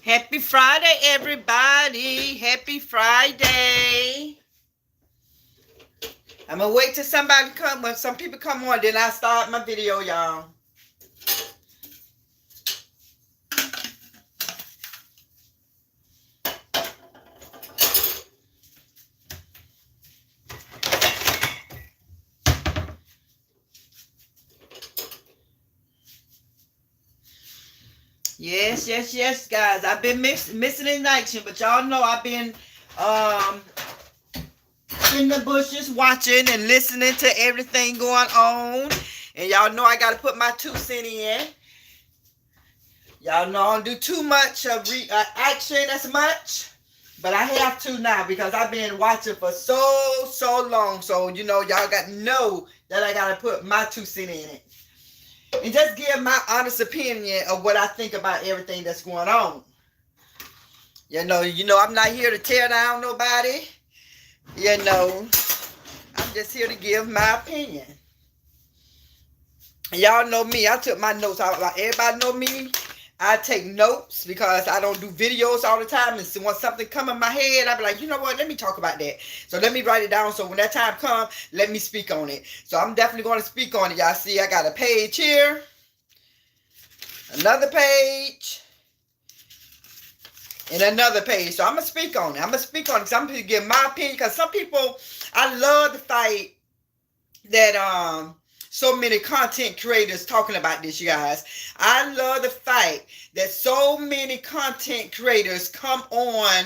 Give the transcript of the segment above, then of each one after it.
Happy Friday, everybody. Happy Friday. I'm gonna wait till somebody come. When some people come on, then I start my video, y'all. Yes, guys. I've been missing in action, but y'all know I've been um in the bushes watching and listening to everything going on. And y'all know I gotta put my 2 cents in. Y'all know I don't do too much of action as much, but I have to now because I've been watching for so long. So y'all got to know that I gotta put my 2 cents in it and just give my honest opinion of what I think about everything that's going on. I'm not here to tear down nobody. I'm just here to give my opinion. Y'all know me. I took my notes out. Like everybody know me. I take notes because I don't do videos all the time. And so when something come in my head, I be like, you know what? Let me talk about that. So let me write it down. So when that time comes, let me speak on it. So I'm definitely going to speak on it. Y'all see, I got a page here, another page, and another page. So I'm going to speak on it. I'm going to speak on it. So I'm going to give my opinion because some people, I love the fight that so many content creators talking about this, you guys. I love the fact that so many content creators come on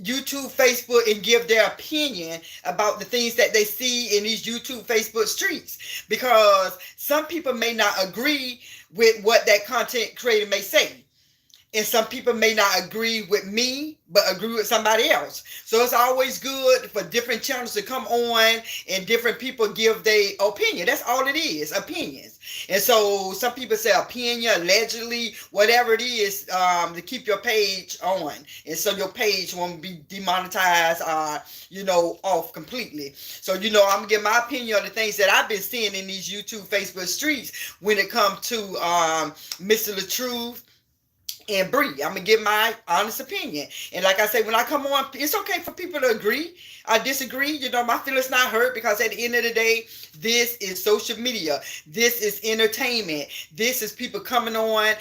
YouTube, Facebook, and give their opinion about the things that they see in these YouTube, Facebook streets. Because some people may not agree with what that content creator may say. And some people may not agree with me, but agree with somebody else. So it's always good for different channels to come on and different people give their opinion. That's all it is, opinions. And so some people say opinion, allegedly, whatever it is, to keep your page on. And so your page won't be demonetized, off completely. So, I'm going to give my opinion on the things that I've been seeing in these YouTube, Facebook streets when it comes to Mr. Latruth and Br. I'm gonna give my honest opinion. And like I say, when I come on, it's okay for people to agree. I disagree. My feelings not hurt because at the end of the day, this is social media. This is entertainment. This is people coming on,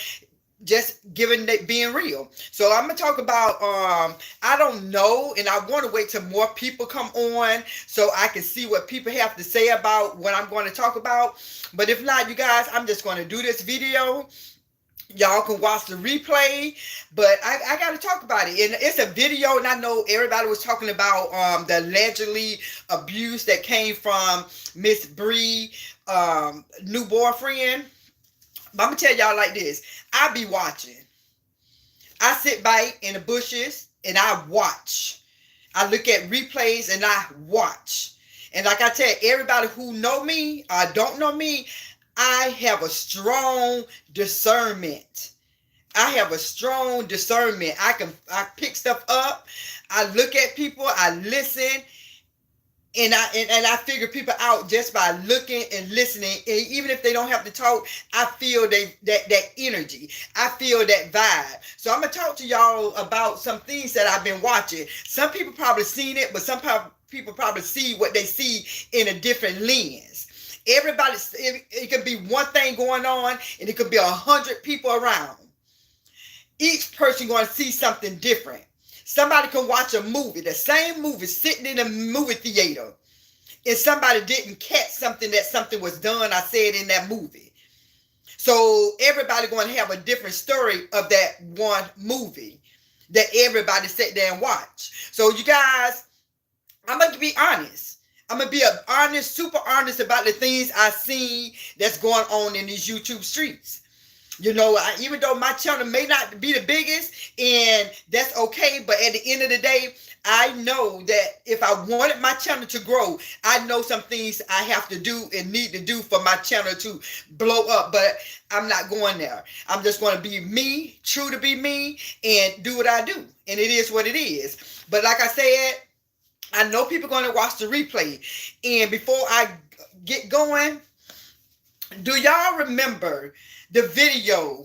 just being real. So I'm gonna talk about I don't know, and I want to wait till more people come on so I can see what people have to say about what I'm going to talk about. But if not, you guys, I'm just going to do this video. Y'all can watch the replay, but I got to talk about it. And it's a video, and I know everybody was talking about the allegedly abuse that came from Miss Br, new boyfriend. But I'm going to tell y'all like this. I be watching. I sit back in the bushes, and I watch. I look at replays, and I watch. And like I tell everybody who know me or don't know me, I have a strong discernment. I pick stuff up. I look at people. I listen, and I figure people out just by looking and listening. And even if they don't have to talk, I feel that energy. I feel that vibe. So I'm gonna talk to y'all about some things that I've been watching. Some people probably seen it, but some people probably see what they see in a different lens. It could be one thing going on, and it could be 100 people around. Each person going to see something different. Somebody can watch a movie, the same movie, sitting in a movie theater, and somebody didn't catch something was done or said in that movie. So everybody going to have a different story of that one movie that everybody sat there and watched. So you guys, I'm going to be honest. I'm going to be super honest about the things I see that's going on in these YouTube streets. Even though my channel may not be the biggest, and that's okay, but at the end of the day, I know that if I wanted my channel to grow, I know some things I have to do and need to do for my channel to blow up, but I'm not going there. I'm just going to be me, true to be me, and do what I do. And it is what it is. But like I said, I know people are going to watch the replay. And before I get going, do y'all remember the video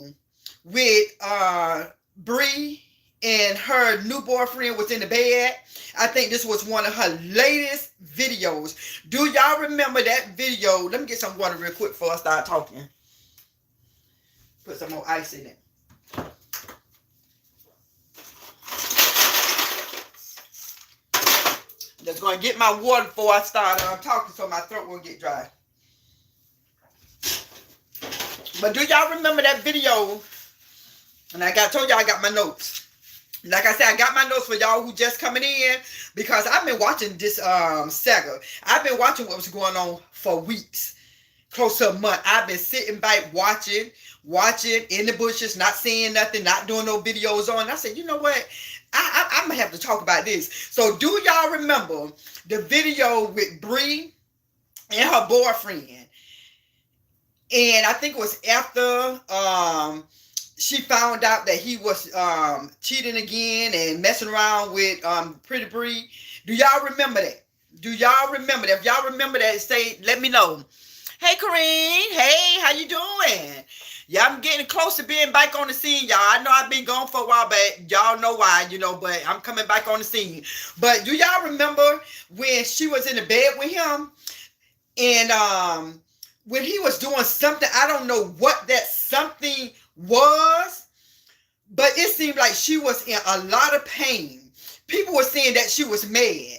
with Br and her new boyfriend was in the bed. I think this was one of her latest videos. Do y'all remember that video? Let me get some water real quick before I start talking. Put some more ice in it. Just going to get my water before I start talking so my throat won't get dry. But do y'all remember that video? And I told y'all I got my notes. Like I said, I got my notes for y'all who just coming in, because I've been watching this saga. I've been watching what was going on for weeks, close to a month. I've been sitting back watching in the bushes, not saying nothing, not doing no videos on. I said, you know what? I'm going to have to talk about this. So do y'all remember the video with Br and her boyfriend? And I think it was after she found out that he was cheating again and messing around with Pretty Br. Do y'all remember that? Do y'all remember that? If y'all remember that, say, let me know. Hey, Corrine. Hey, how you doing? Yeah, I'm getting close to being back on the scene, y'all. I know I've been gone for a while, but y'all know why, but I'm coming back on the scene. But do y'all remember when she was in the bed with him? And when he was doing something, I don't know what that something was, but it seemed like she was in a lot of pain. People were saying that she was mad.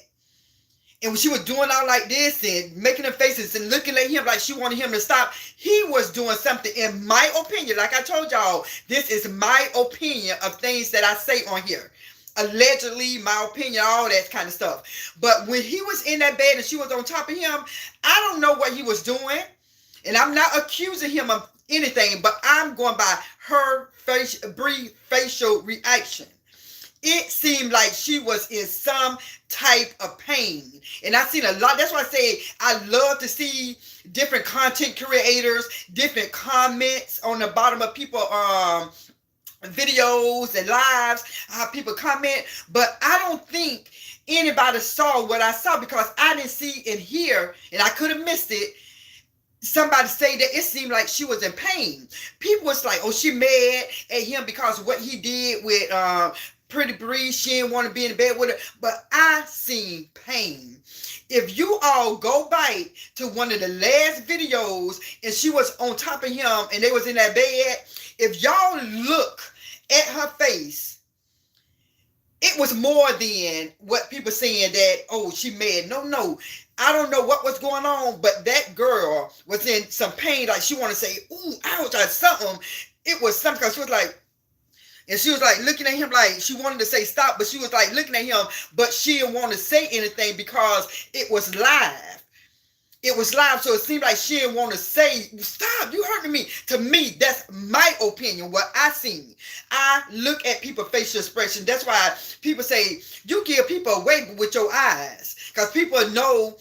And when she was doing all like this and making her faces and looking at him like she wanted him to stop, he was doing something, in my opinion. Like I told y'all, this is my opinion of things that I say on here. Allegedly, my opinion, all that kind of stuff. But when he was in that bed and she was on top of him, I don't know what he was doing. And I'm not accusing him of anything, but I'm going by her facial reaction. It seemed like she was in some type of pain. And I've seen a lot. That's why I say I love to see different content creators, different comments on the bottom of people videos and lives, how people comment. But I don't think anybody saw what I saw, because I didn't see and hear, and I could have missed it, somebody say that it seemed like she was in pain. People was like, oh, she mad at him because of what he did with Pretty Br. She didn't want to be in the bed with her. But I seen pain. If you all go back to one of the last videos and she was on top of him and they was in that bed, if y'all look at her face, it was more than what people saying that, oh, she mad. No. I don't know what was going on, but that girl was in some pain. Like she wanted to say, ooh, ouch, or something. It was something, because she was like, and she was like looking at him like she wanted to say stop, but she was like looking at him, but she didn't want to say anything because it was live. It was live, so it seemed like she didn't want to say, stop, you hurting me. To me, that's my opinion, what I seen. I look at people's facial expression. That's why people say, you give people away with your eyes. Because people know,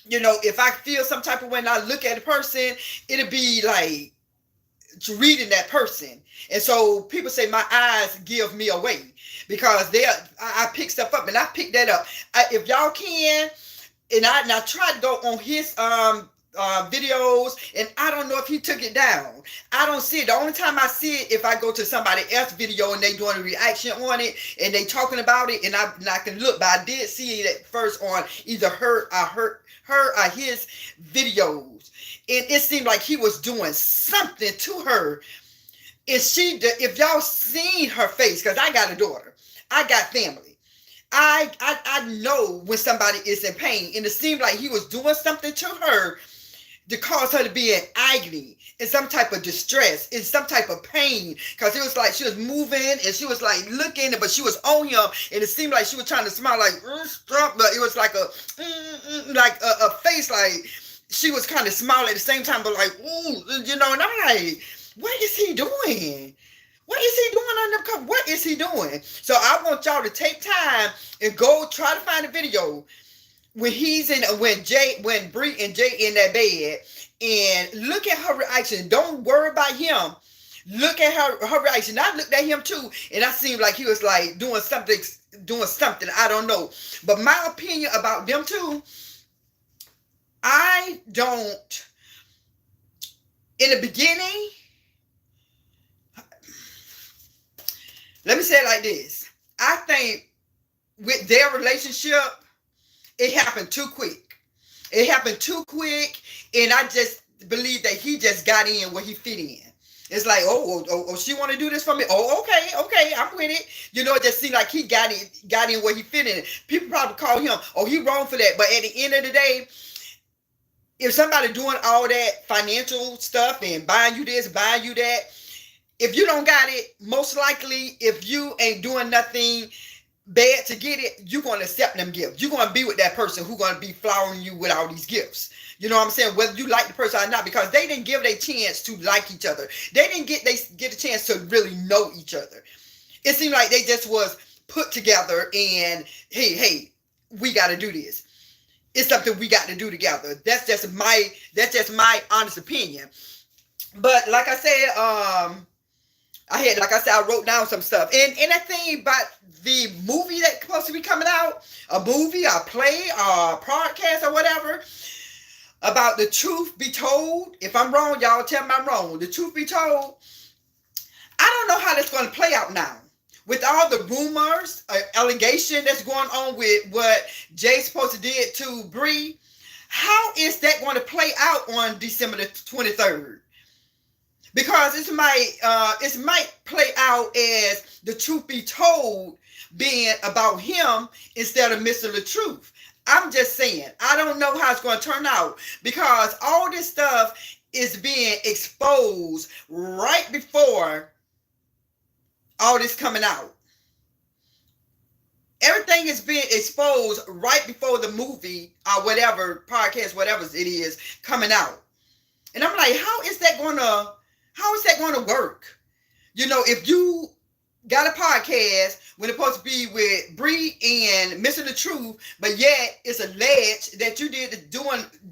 if I feel some type of way and I look at a person, it'll be like reading that person. And so people say my eyes give me away, because I pick stuff up, and I pick that up. If y'all can, and I tried to go on his videos, and I don't know if he took it down. I don't see it. The only time I see it, if I go to somebody else's video and they doing a reaction on it and they talking about it, and I can look. But I did see it at first on either her or his videos, and it seemed like he was doing something to her. And if y'all seen her face, because I got a daughter, I got family. I know when somebody is in pain, and it seemed like he was doing something to her to cause her to be in agony, in some type of distress, in some type of pain, because it was like she was moving and she was like looking, but she was on him, and it seemed like she was trying to smile like stop, but it was like a face, like she was kind of smiling at the same time, but like ooh, and I'm like, what is he doing? What is he doing on the cover? What is he doing? So I want y'all to take time and go try to find a video when when Br and Jay in that bed, and look at her reaction. Don't worry about him. Look at her reaction. I looked at him too, and I seemed like he was like doing something. I don't know. But my opinion about them two, I don't. In the beginning, let me say it like this. I think with their relationship, it happened too quick. It happened too quick, and I just believe that he just got in where he fit in. It's like, she want to do this for me. Oh, okay, I'm with it. It just seemed like he got in where he fit in. People probably call him, oh, he wrong for that. But at the end of the day, if somebody doing all that financial stuff and buying you this, buying you that, if you don't got it, most likely, if you ain't doing nothing bad to get it, you're going to accept them gifts. You're going to be with that person who's going to be flowering you with all these gifts. You know what I'm saying? Whether you like the person or not, because they didn't give their chance to like each other. They didn't get a chance to really know each other. It seemed like they just was put together and, hey, we got to do this. It's something we got to do together. That's just my honest opinion. But like I said, I wrote down some stuff. And that thing about the movie that's supposed to be coming out, a movie, a play, a podcast or whatever, about the truth be told. If I'm wrong, y'all tell me I'm wrong. The truth be told, I don't know how that's going to play out now. With all the rumors, allegation that's going on with what Jay's supposed to did to Bree, how is that going to play out on December the 23rd? Because it might play out as the truth be told being about him instead of Mr. Latruth. I'm just saying, I don't know how it's going to turn out because all this stuff is being exposed right before all this coming out. Everything is being exposed right before the movie or whatever, podcast, whatever it is, coming out. And I'm like, how is that going to work? If you got a podcast when it's supposed to be with Bree and Mr. Latruth, but yet it's alleged that you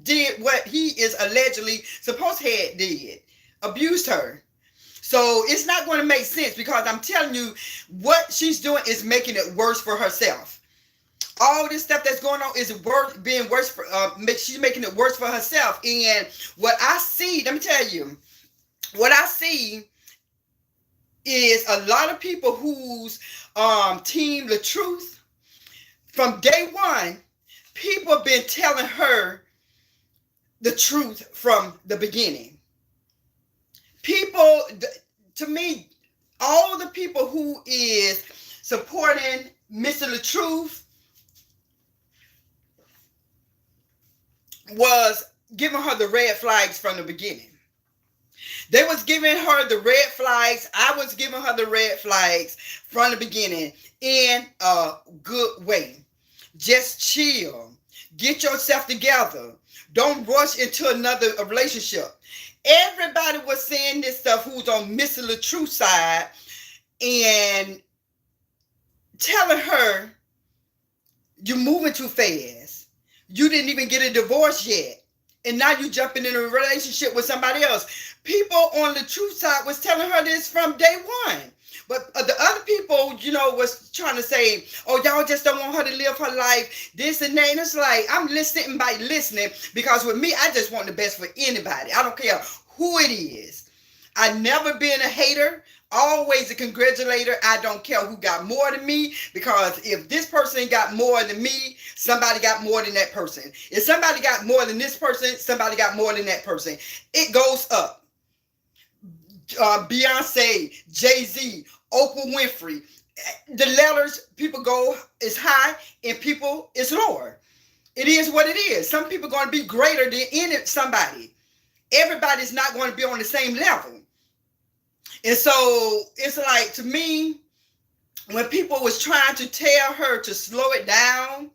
did what he is allegedly supposed to have did, abused her. So it's not going to make sense because I'm telling you, what she's doing is making it worse for herself. All this stuff that's going on is being worse for. She's making it worse for herself. And what I see, let me tell you, what I see is a lot of people who's team Latruth from day one. People have been telling her the truth from the beginning. People, to me, all the people who is supporting Mr. Latruth was giving her the red flags from the beginning. They was giving her the red flags. I was giving her the red flags from the beginning in a good way. Just chill. Get yourself together. Don't rush into another relationship. Everybody was saying this stuff who's on Mr. Latruth's side and telling her, you're moving too fast. You didn't even get a divorce yet. And now you jumping in a relationship with somebody else. People on the truth side was telling her this from day one. But the other people, was trying to say, oh, y'all just don't want her to live her life, this and that. And it's like, I'm listening by listening because with me, I just want the best for anybody. I don't care who it is. I've never been a hater, always a congratulator. I don't care who got more than me because if this person got more than me, somebody got more than that person. If somebody got more than this person, somebody got more than that person. It goes up. Beyonce, Jay-Z, Oprah Winfrey. The letters people go is high and people is lower. It is what it is. Some people are going to be greater than somebody. Everybody's not going to be on the same level. And so it's like, to me, when people was trying to tell her to slow it down,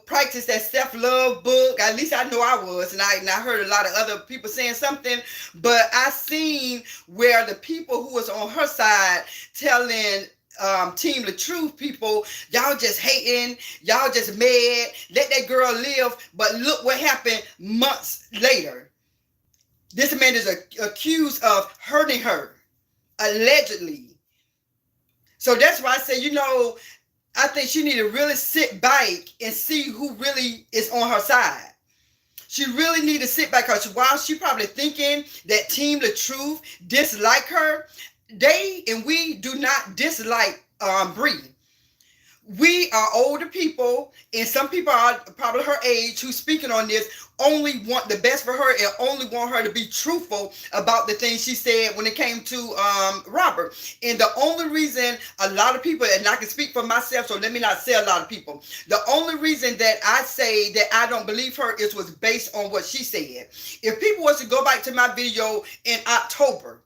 practice that self-love book. At least I know I was, and I heard a lot of other people saying something, but I seen where the people who was on her side telling Team Latruth people, y'all just hating, y'all just mad, let that girl live, but look what happened months later. This man is accused of hurting her, allegedly. So that's why I say, I think she need to really sit back and see who really is on her side. She really need to sit back because while she probably thinking that Team Latruth dislike her, they and we do not dislike Bree. We are older people, and some people are probably her age who's speaking on this only want the best for her and only want her to be truthful about the things she said when it came to Robert. And the only reason a lot of people, and I can speak for myself, so let me not say a lot of people, the only reason that I say that I don't believe her is was based on what she said. If people was to go back to my video in October,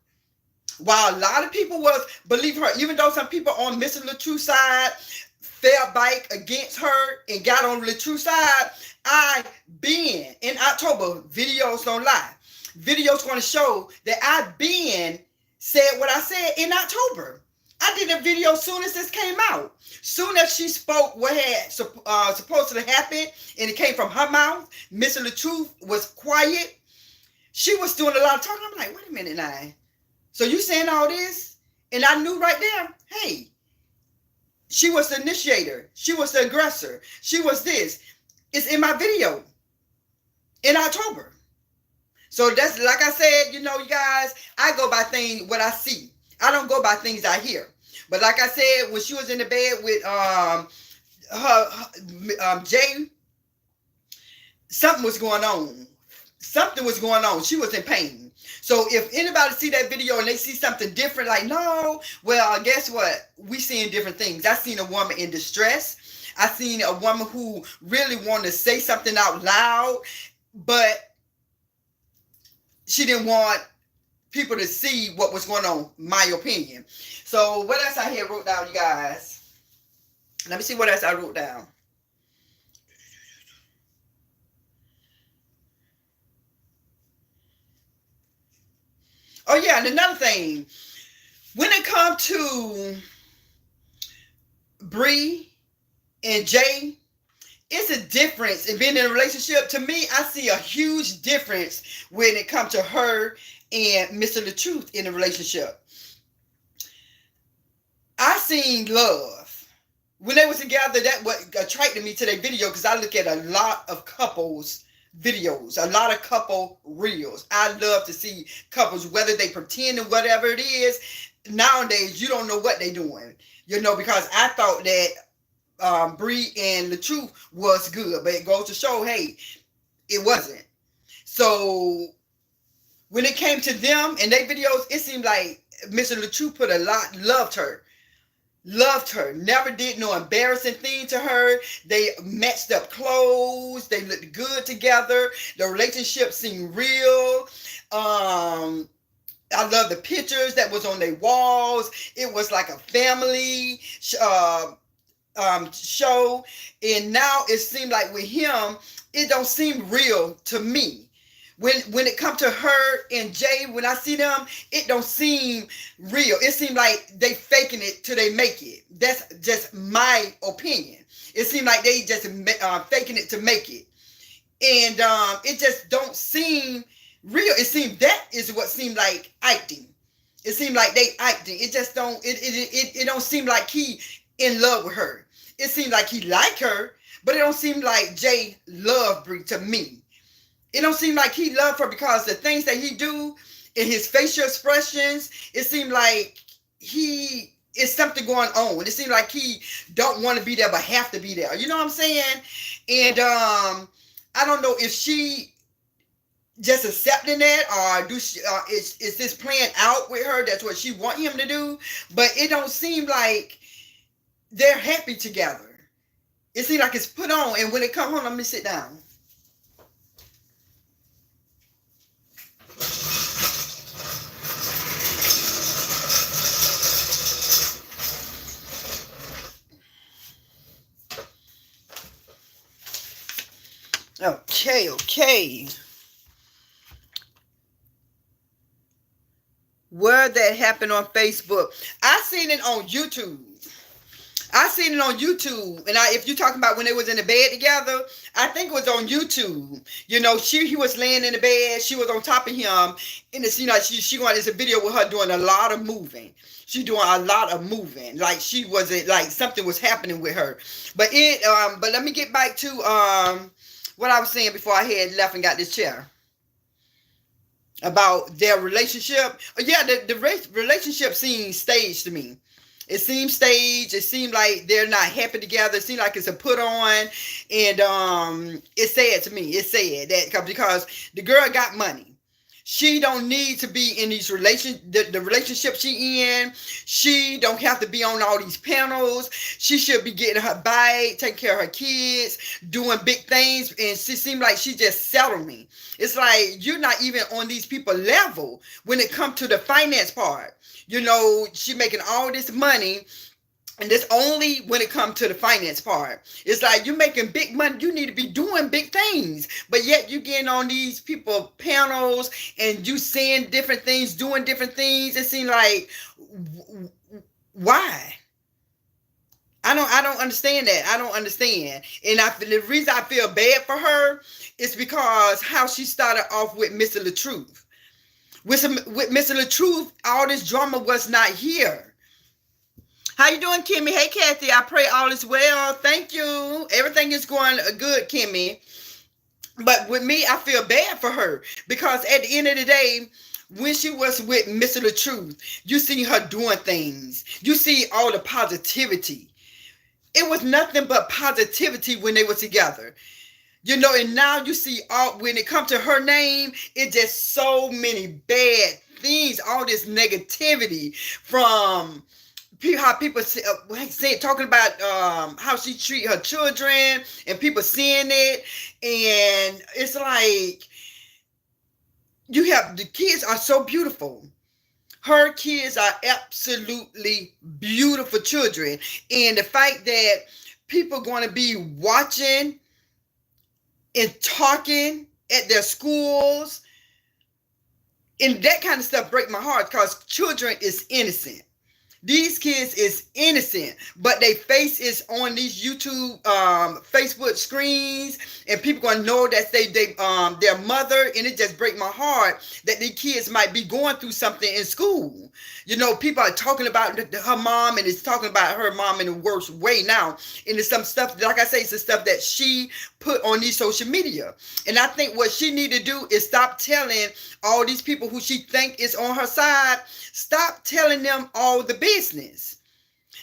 while a lot of people was believe her, even though some people on Mr. Latruth's side fell back against her and got on Latruth's side, I been in October, videos don't lie. Videos going to show that I been said what I said in October. I did a video soon as this came out. Soon as she spoke what had supposed to happen and it came from her mouth, Mr. Latruth was quiet. She was doing a lot of talking. I'm like, wait a minute now. So you saying all this? And I knew right there, hey, she was the initiator. She was the aggressor. She was this. It's in my video in October. So that's, like I said, you know, you guys, I go by things, what I see. I don't go by things I hear. But like I said, when she was in the bed with Jay, something was going on. Something was going on. She was in pain. So if anybody see that video and they see something different, like, no, well, guess what? We seeing different things. I seen a woman in distress. I seen a woman who really wanted to say something out loud, but she didn't want people to see what was going on, my opinion. So what else I here wrote down, you guys? Let me see what else I wrote down. Oh, yeah, and another thing. When it comes to Bree and Jay, it's a difference in being in a relationship. To me, I see a huge difference when it comes to her and Mr. Latruth in a relationship. I seen love. When they was together, that what attracted me to their video, because I look at a lot of couples videos, a lot of couple reels. I love to see couples, whether they pretend and whatever it is. Nowadays, you don't know what they're doing, you know, because I thought that Bree and Latruth was good, but it goes to show, hey, it wasn't. So when it came to them and their videos, it seemed like Mr. Latruth put a lot, loved her, never did no embarrassing thing to her. They matched up clothes, they looked good together, the relationship seemed real. I love the pictures that was on their walls. It was like a family show. And now it seemed like with him, it don't seem real to me. When it comes to her and Jay, when I see them, it don't seem real. It seems like they faking it till they make it. That's just my opinion. It seems like they just faking it to make it. And it just don't seem real. It seemed that is what seemed like acting. It seemed like they acting. It just don't, it don't seem like he in love with her. It seems like he like her, but it don't seem like Jay loved Bree to me. It don't seem like he loved her because the things that he do in his facial expressions, it seemed like he is something going on. It seemed like he don't want to be there but have to be there. You know what I'm saying? And I don't know if she just accepting that, or is this playing out with her? That's what she want him to do. But it don't seem like they're happy together. It seems like it's put on. And when it come home, let me sit down. Okay. Where that happened on Facebook. I seen it on YouTube. And if you're talking about when they was in the bed together, I think it was on YouTube. You know, he was laying in the bed, she was on top of him, and it's, you know, she wanted, there's a video with her doing a lot of moving. She doing a lot of moving, like she wasn't, like something was happening with her. But but let me get back to what I was saying before I had left and got this chair about their relationship. Yeah, the relationship seems staged to me. It seems staged. It seems like they're not happy together. It seems like it's a put on. And it's sad to me. It's sad that because the girl got money. She don't need to be in these the relationship she in. She don't have to be on all these panels. She should be getting her bag, taking care of her kids, doing big things. And she seemed like she just settling. It's like you're not even on these people level when it comes to the finance part. You know, she making all this money. And this only when it comes to the finance part. It's like you're making big money. You need to be doing big things. But yet you getting on these people panels and you saying different things, doing different things. It seems like, why? I don't understand that. I don't understand. And the reason I feel bad for her is because how she started off with Mr. Latruth. With Mr. Latruth, all this drama was not here. How you doing, Kimmy? Hey, Kathy. I pray all is well. Thank you. Everything is going good, Kimmy. But with me, I feel bad for her because at the end of the day, when she was with Mr. Latruth, you see her doing things. You see all the positivity. It was nothing but positivity when they were together. You know, and now you see when it comes to her name, it's just so many bad things, all this negativity from how people talking about how she treat her children and people seeing it. And it's like you have the kids are so beautiful. Her kids are absolutely beautiful children. And the fact that people going to be watching and talking at their schools and that kind of stuff break my heart because children is innocent. These kids is innocent, but their face is on these YouTube, Facebook screens, and people gonna know that their mother, and it just break my heart that these kids might be going through something in school. You know, people are talking about her mom, and it's talking about her mom in the worst way now. And it's some stuff, like I say, it's the stuff that she put on these social media. And I think what she need to do is stop telling all these people who she think is on her side, stop telling them all the business.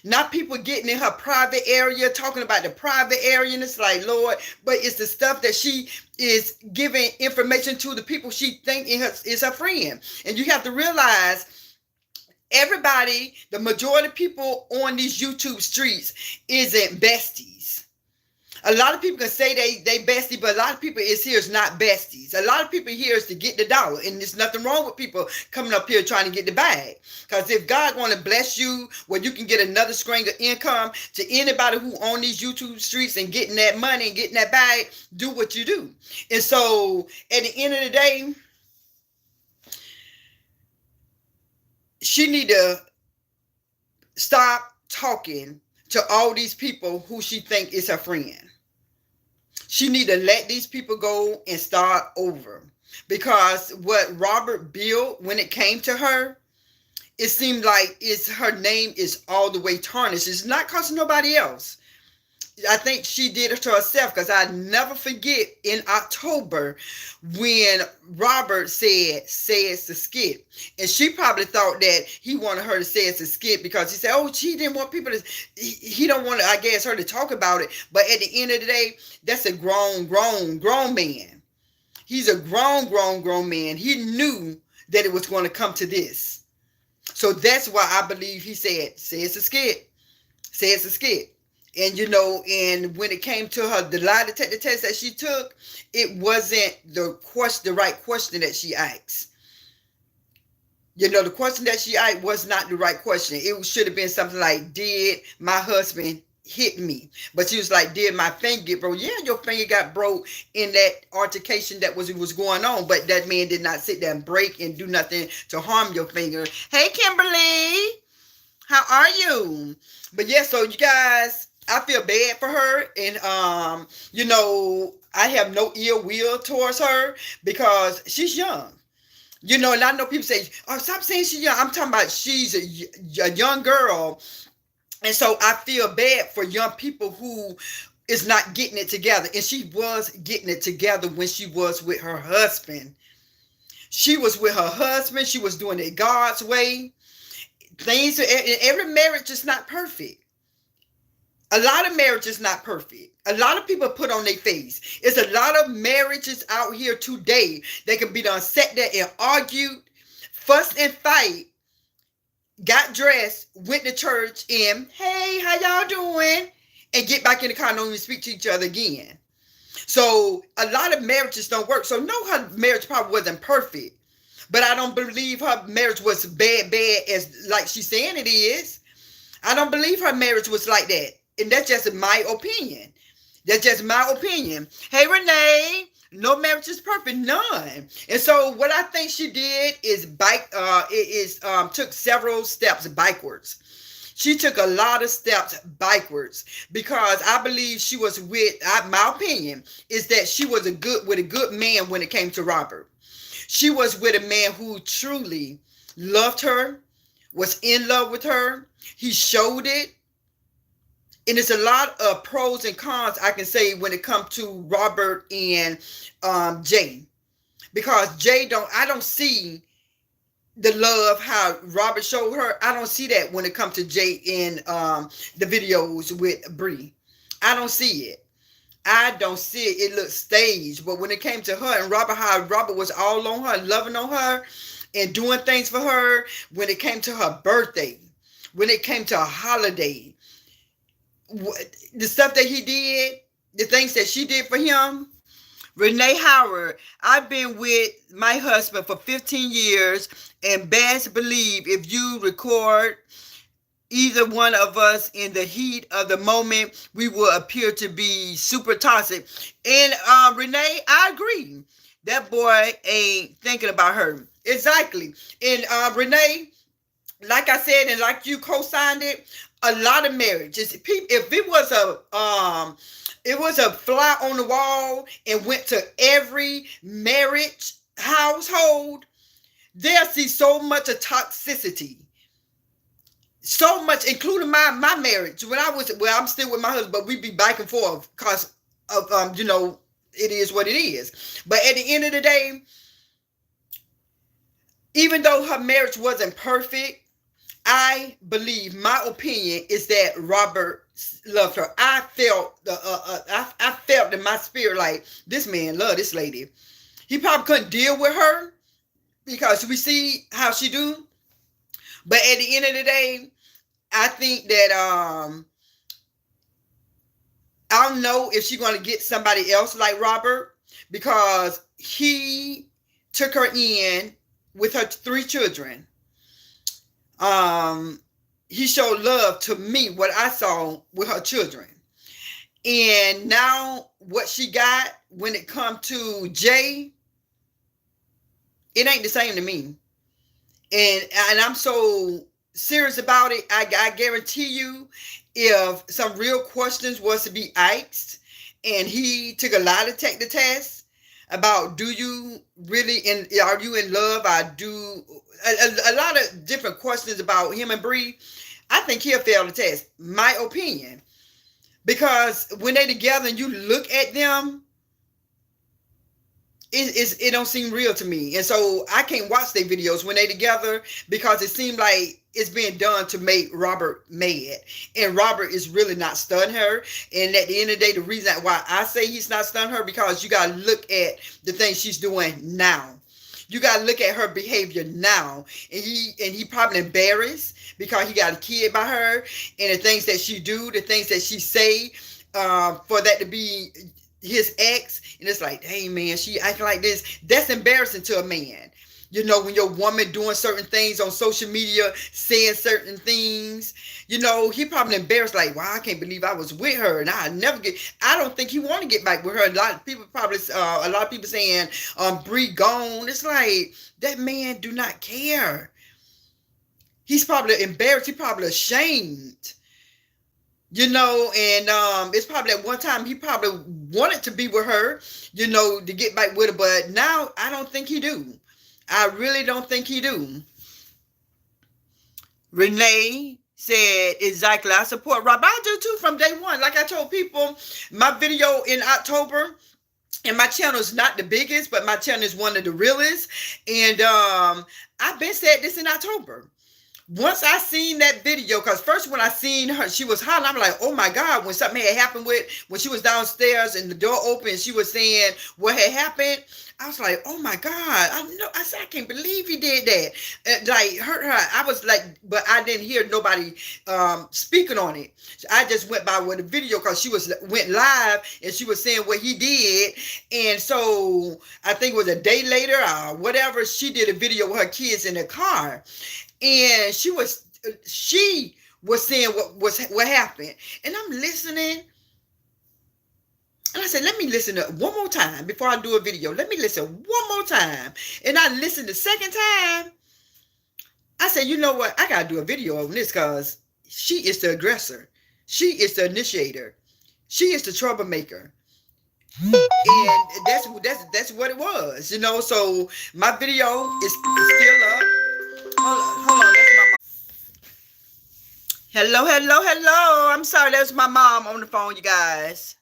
Not people getting in her private area, talking about the private area, and it's like, Lord, but it's the stuff that she is giving information to the people she think is her friend. And you have to realize everybody, the majority of people on these YouTube streets isn't besties. A lot of people can say they bestie, but a lot of people is not besties. A lot of people here is to get the dollar, and there's nothing wrong with people coming up here trying to get the bag. Because if God want to bless you, where you can get another string of income to anybody who on these YouTube streets and getting that money and getting that bag, do what you do. And so at the end of the day, she need to stop talking to all these people who she think is her friend. She need to let these people go and start over. Because what Robert built when it came to her, it seemed like her name is all the way tarnished. It's not costing nobody else. I think she did it to herself, because I never forget in October when Robert said, say it's a skit. And she probably thought that he wanted her to say it's a skit because he said, oh, she didn't want people to, he don't want, I guess, her to talk about it. But at the end of the day, that's a grown man. He's a grown man. He knew that it was going to come to this. So that's why I believe he said, say it's a skit. Say it's a skit. And, you know, and when it came to her, the lie detector test that she took, it wasn't the right question that she asked. You know, the question that she asked was not the right question. It should have been something like, did my husband hit me? But she was like, did my finger get broke? Yeah, your finger got broke in that altercation that was going on. But that man did not sit there and break and do nothing to harm your finger. Hey, Kimberly, how are you? But yeah, so you guys, I feel bad for her, and you know, I have no ill will towards her because she's young. You know, and I know people say, oh, stop saying she's young. I'm talking about she's a young girl. And so I feel bad for young people who is not getting it together. And she was getting it together when she was with her husband. She was with her husband. She was doing it God's way. things, every marriage is not perfect. A lot of marriages not perfect. A lot of people put on their face. It's a lot of marriages out here today that can be done, sat there and argued, fuss and fight, got dressed, went to church, and hey, how y'all doing? And get back in the car and don't even speak to each other again. So a lot of marriages don't work. So no, her marriage probably wasn't perfect. But I don't believe her marriage was bad as like she's saying it is. I don't believe her marriage was like that. And that's just my opinion. That's just my opinion. Hey, Renee, no marriage is perfect, none. And so what I think she did is took several steps backwards. She took a lot of steps backwards because I believe she was my opinion is that she was with a good man when it came to Robert. She was with a man who truly loved her, was in love with her. He showed it. And it's a lot of pros and cons I can say when it comes to Robert and Jay. Because I don't see the love how Robert showed her. I don't see that when it comes to Jay in the videos with Br. I don't see it. I don't see it. It looks staged. But when it came to her and Robert, how Robert was all on her, loving on her and doing things for her, when it came to her birthday, when it came to a holiday, the stuff that he did, the things that she did for him. Renee Howard, I've been with my husband for 15 years and best believe if you record either one of us in the heat of the moment, we will appear to be super toxic. And Renee, I agree. That boy ain't thinking about her. Exactly. And Renee, like I said, and like you co-signed it, a lot of marriages. If it was a fly on the wall and went to every marriage household, they'll see so much of toxicity. So much, including my marriage. I'm still with my husband, but we be back and forth because of it is what it is. But at the end of the day, even though her marriage wasn't perfect, I believe, my opinion is that Robert loved her. I felt I felt in my spirit like this man loved this lady. He probably couldn't deal with her because we see how she do. But at the end of the day, I think that I don't know if she's going to get somebody else like Robert because he took her in with her 3 children. He showed love to me, what I saw with her children. And now what she got when it comes to Jay, it ain't the same to me. And I'm so serious about it. I guarantee you, if some real questions was to be asked and he took a lie detector test about are you in love? I do a lot of different questions about him and Br. I think he'll fail the test, my opinion. Because when they together and you look at them, it don't seem real to me. And so I can't watch their videos when they together because it seems like it's being done to make Robert mad. And Robert is really not stunning her. And at the end of the day, the reason why I say he's not stunning her, because you got to look at the things she's doing now. You got to look at her behavior now. And he probably embarrassed because he got a kid by her. And the things that she do, the things that she say, for that to be his ex. And it's like, hey, man, she acting like this. That's embarrassing to a man. You know, when your woman doing certain things on social media, saying certain things, you know, he probably embarrassed, like, wow, I can't believe I was with her. And I don't think he want to get back with her. A lot of people saying, Br gone. It's like, that man do not care. He's probably embarrassed. He's probably ashamed. You know, and it's probably at one time he probably wanted to be with her, you know, to get back with her. But now I don't think he do. I really don't think he do. Renee said, exactly, I support Rob. I do too from day one. Like I told people, my video in October, and my channel is not the biggest, but my channel is one of the realest. And I've been said this in October. Once I seen that video, because first when I seen her, she was hollering. I'm like, oh my God, when something had happened when she was downstairs and the door opened, she was saying what had happened. I was like, oh my God, I said, I can't believe he did that. Like, hurt her. I was like, but I didn't hear nobody speaking on it. I just went by with the video because she went live and she was saying what he did. And so I think it was a day later or whatever, she did a video with her kids in the car. And she was saying what happened. And I'm listening. And I said, let me listen to one more time before I do a video. Let me listen one more time. And I listened the second time. I said, you know what? I got to do a video on this because she is the aggressor. She is the initiator. She is the troublemaker. And that's what it was, you know. So my video is still up. Hold on. That's my mom. Hello. I'm sorry, that's my mom on the phone, you guys.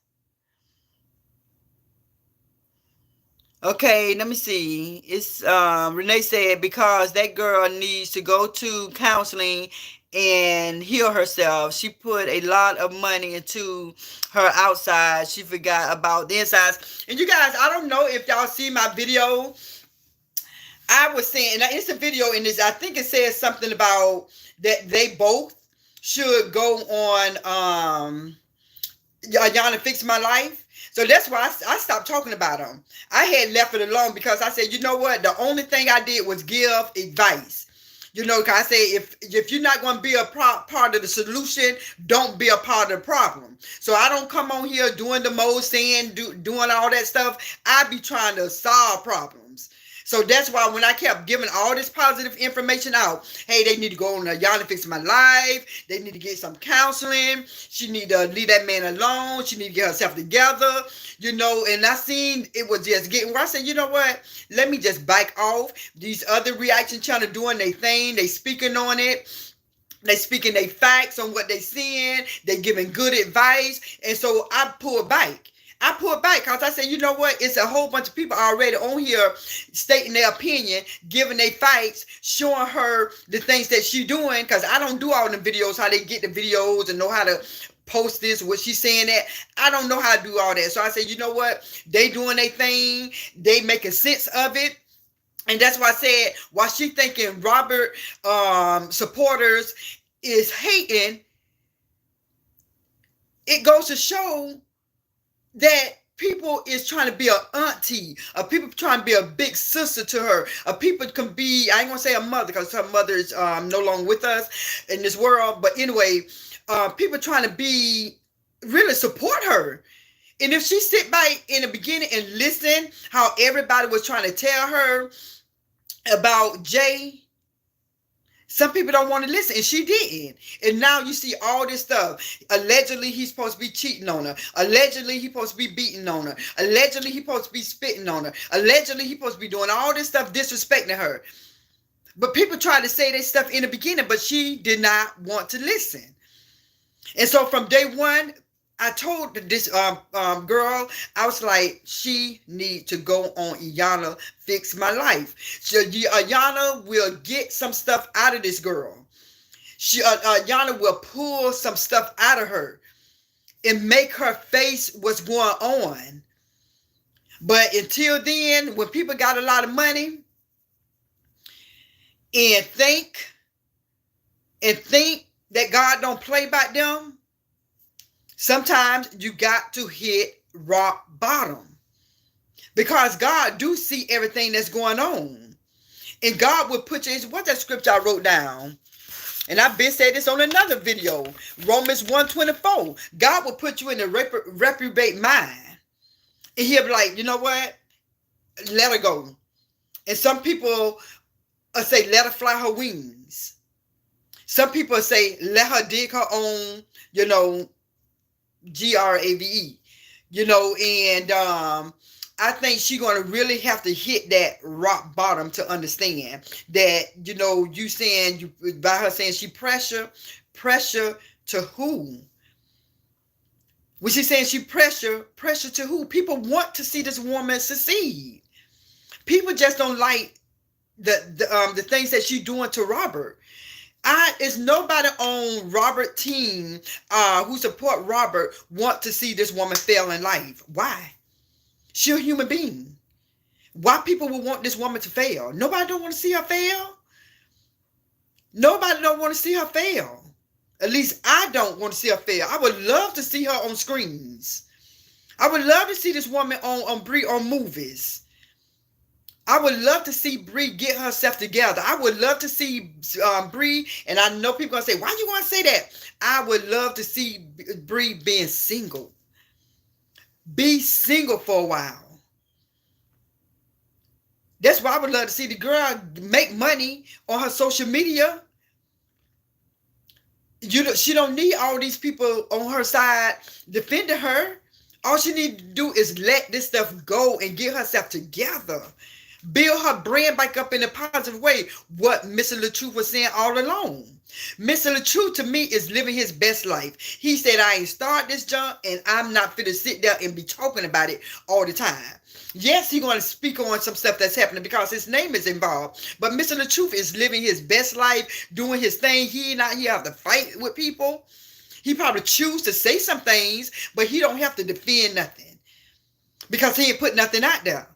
Okay, let me see. It's Renee said because that girl needs to go to counseling and heal herself. She put a lot of money into her outside. She forgot about the insides. And you guys, I don't know if y'all see my video. I was saying, it's a video in this. I think it says something about that they both should go on Yana Fix My Life. So that's why I stopped talking about them. I had left it alone because I said, you know what? The only thing I did was give advice. You know, because I say if you're not going to be a part of the solution, don't be a part of the problem. So I don't come on here doing the most, saying, doing all that stuff. I be trying to solve problems. So that's why when I kept giving all this positive information out, hey, they need to go on Y'all Fix My Life. They need to get some counseling. She need to leave that man alone. She need to get herself together, you know. And I seen it was just getting where I said, you know what? Let me just back off. These other reaction channels doing their thing. They speaking on it. They speaking their facts on what they seeing. They giving good advice. And so I pulled back. Because I said, you know what? It's a whole bunch of people already on here stating their opinion, giving their fights, showing her the things that she doing. Because I don't do all the videos, how they get the videos and know how to post this, what she's saying that. I don't know how to do all that. So I said, you know what? They doing their thing. They making sense of it. And that's why I said, while she thinking Robert supporters is hating, it goes to show that people is trying to be an auntie, or people trying to be a big sister to her, or people can be, I ain't gonna say a mother because her mother is no longer with us in this world, but anyway, people trying to be, really support her. And if she sit back in the beginning and listen how everybody was trying to tell her about Jay, some people don't want to listen, and she didn't. And now you see all this stuff. Allegedly, he's supposed to be cheating on her. Allegedly, he's supposed to be beating on her. Allegedly, he's supposed to be spitting on her. Allegedly, he's supposed to be doing all this stuff, disrespecting her. But people tried to say this stuff in the beginning, but she did not want to listen. And so from day one, I told this girl, I was like, she need to go on Iyanla Fix My Life. So Iyanla will get some stuff out of this girl. Iyanla will pull some stuff out of her and make her face what's going on. But until then, when people got a lot of money and think that God don't play by them, sometimes you got to hit rock bottom, because God do see everything that's going on, and God will put you. What's that scripture I wrote down? And I've been saying this on another video, Romans 1:24. God will put you in a reprobate mind, and He'll be like, you know what? Let her go. And some people say, let her fly her wings. Some people say, let her dig her own, you know, grave, you know, and I think she's going to really have to hit that rock bottom to understand that, you know, you saying, by her saying she pressure to who? When she's saying she pressure to who? People want to see this woman succeed. People just don't like the things that she's doing to Robert. It's nobody on Robert team who support Robert want to see this woman fail in life. Why? She's a human being. Why people would want this woman to fail? Nobody don't want to see her fail. Nobody don't want to see her fail. At least I don't want to see her fail. I would love to see her on screens. I would love to see this woman on Br on movies. I would love to see Br get herself together. I would love to see Br, and I know people are going to say, why you want to say that? I would love to see Br being single. Be single for a while. That's why I would love to see the girl make money on her social media. She don't need all these people on her side defending her. All she need to do is let this stuff go and get herself together. Build her brand back up in a positive way. What Mr. Latruth was saying all along. Mr. Latruth to me is living his best life. He said, I ain't start this junk and I'm not fit to sit there and be talking about it all the time. Yes, he's going to speak on some stuff that's happening because his name is involved. But Mr. Latruth is living his best life, doing his thing. He not here have to fight with people. He probably choose to say some things, but he don't have to defend nothing because he ain't put nothing out there.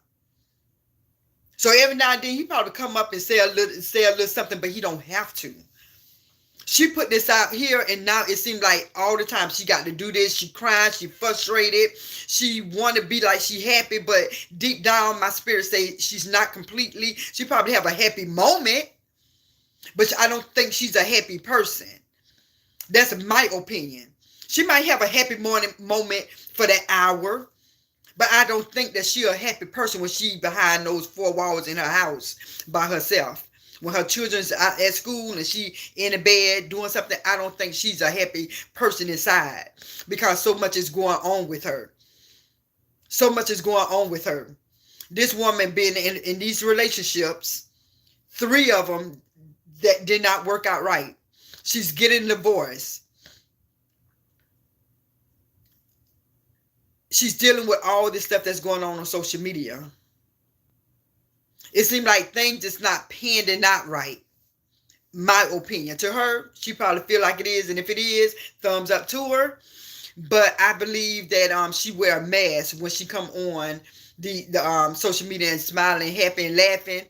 So every now and then he probably come up and say a little something, but he don't have to. She put this out here, and now it seems like all the time she got to do this. She crying, she frustrated, she want to be like she happy, but deep down my spirit say she's not completely. She probably have a happy moment, but I don't think she's a happy person. That's my opinion. She might have a happy moment for that hour, but I don't think that she's a happy person when she behind those four walls in her house by herself. When her children's out at school and she in the bed doing something, I don't think she's a happy person inside because so much is going on with her. So much is going on with her. This woman been in these relationships, 3 of them that did not work out right. She's getting divorced. She's dealing with all this stuff that's going on social media. It seems like things just not panning out right. My opinion. To her, she probably feel like it is. And if it is, thumbs up to her. But I believe that she wear a mask when she come on the social media and smiling, happy and laughing.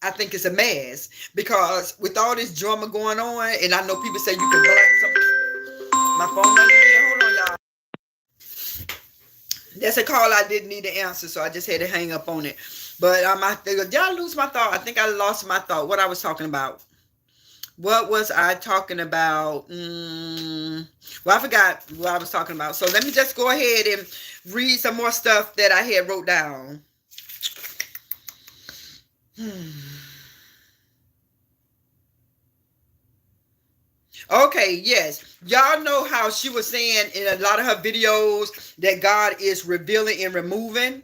I think it's a mask. Because with all this drama going on, and I know people say you can black some. My phone not in. Hold on, y'all. That's a call I didn't need to answer, so I just had to hang up on it. But did I lose my thought? I think I lost my thought. What I was talking about. What was I talking about? Well, I forgot what I was talking about. So let me just go ahead and read some more stuff that I had wrote down. Okay, yes. Y'all know how she was saying in a lot of her videos that God is revealing and removing.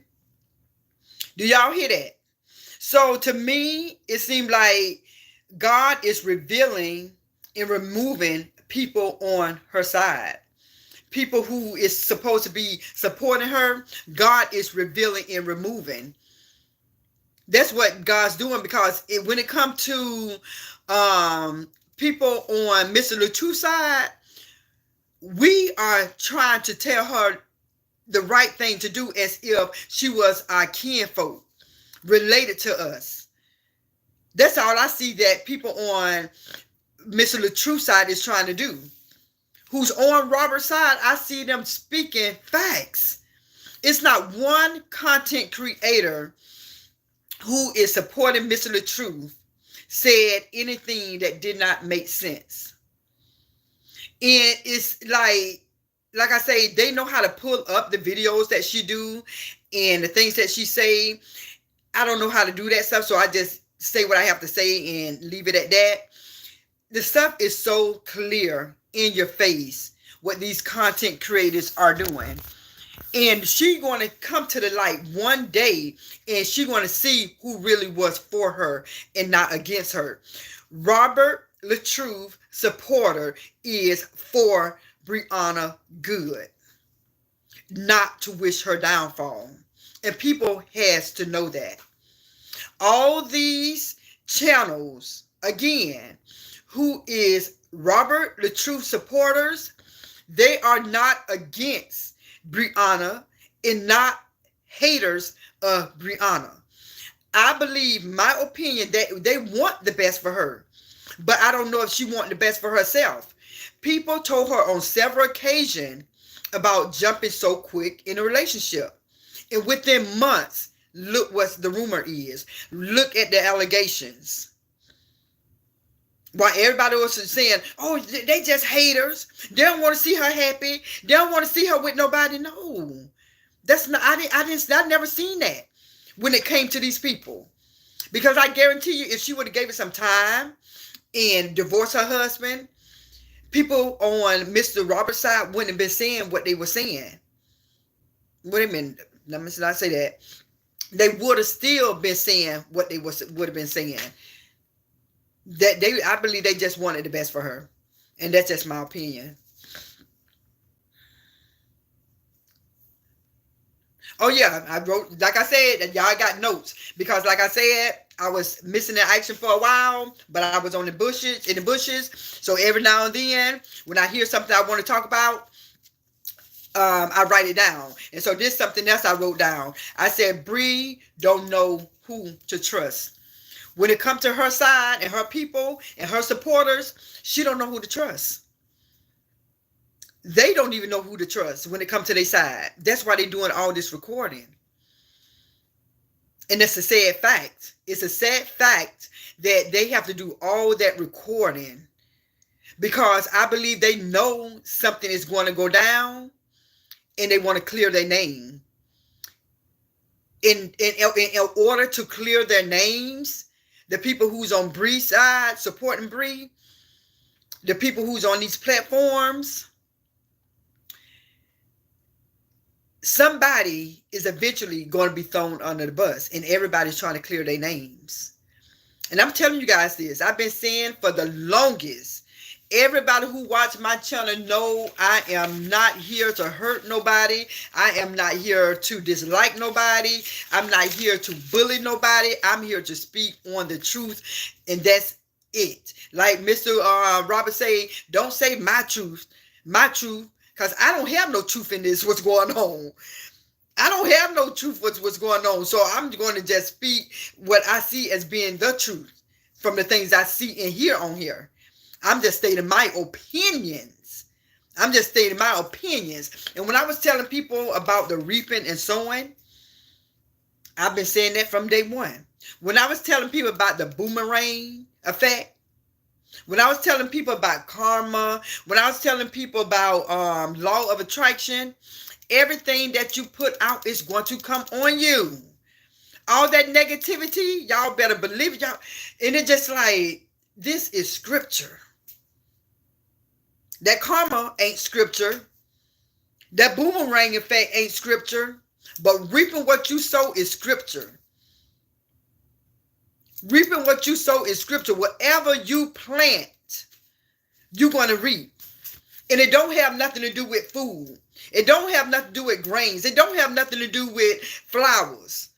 Do y'all hear that? So to me, it seemed like God is revealing and removing people on her side. People who is supposed to be supporting her, God is revealing and removing. That's what God's doing because when it comes to people on Mr. Latruth's side, we are trying to tell her the right thing to do as if she was our kinfolk related to us. That's all I see that people on Mr. Latruth's side is trying to do. Who's on Robert's side, I see them speaking facts. It's not one content creator who is supporting Mr. Latruth said anything that did not make sense. And it's like I say, they know how to pull up the videos that she do and the things that she say. I don't know how to do that stuff, so I just say what I have to say and leave it at that. The stuff is so clear in your face what these content creators are doing. And she's going to come to the light one day and she's going to see who really was for her and not against her. Robert Latruth supporter is for Brianna good, not to wish her downfall. And people has to know that. All these channels, again, who is Robert Latruth supporters, they are not against Brianna and not haters of Brianna. I believe, my opinion, that they want the best for her, but I don't know if she wants the best for herself. People told her on several occasions about jumping so quick in a relationship. And within months, look what the rumor is. Look at the allegations. While everybody was saying, oh, they just haters. They don't want to see her happy. They don't want to see her with nobody. No. That's not, I never seen that when it came to these people. Because I guarantee you, if she would have gave it some time and divorced her husband, people on Mr. Robert's side wouldn't have been saying what they were saying. Wait a minute. Let me not say that. They would have still been saying what they would have been saying. I believe they just wanted the best for her. And that's just my opinion. Oh yeah, I wrote, like I said, y'all got notes. Because like I said, I was missing the action for a while, but I was in the bushes. So every now and then, when I hear something I want to talk about, I write it down. And so this is something else I wrote down. I said, Bree don't know who to trust. When it comes to her side and her people and her supporters, she don't know who to trust. They don't even know who to trust when it comes to their side. That's why they're doing all this recording. And that's a sad fact. It's a sad fact that they have to do all that recording because I believe they know something is going to go down and they want to clear their name. In order to clear their names, the people who's on Bree's side supporting Bree, the people who's on these platforms, somebody is eventually going to be thrown under the bus and everybody's trying to clear their names. And I'm telling you guys this, I've been saying for the longest, everybody who watch my channel know I am not here to hurt nobody. I am not here to dislike nobody. I'm not here to bully nobody. I'm here to speak on the truth, and that's it. Like Mr. Robert say, don't say my truth, because I don't have no truth in this, what's going on. I don't have no truth what's going on. So I'm going to just speak what I see as being the truth from the things I see and hear on here. I'm just stating my opinions. And when I was telling people about the reaping and sowing, I've been saying that from day one. When I was telling people about the boomerang effect, when I was telling people about karma, when I was telling people about law of attraction, everything that you put out is going to come on you. All that negativity, y'all better believe it, y'all. And it's just like, this is scripture. That karma ain't scripture. That boomerang effect ain't scripture. But reaping what you sow is scripture. Reaping what you sow is scripture. Whatever you plant, you're going to reap. And it don't have nothing to do with food. It don't have nothing to do with grains. It don't have nothing to do with flowers.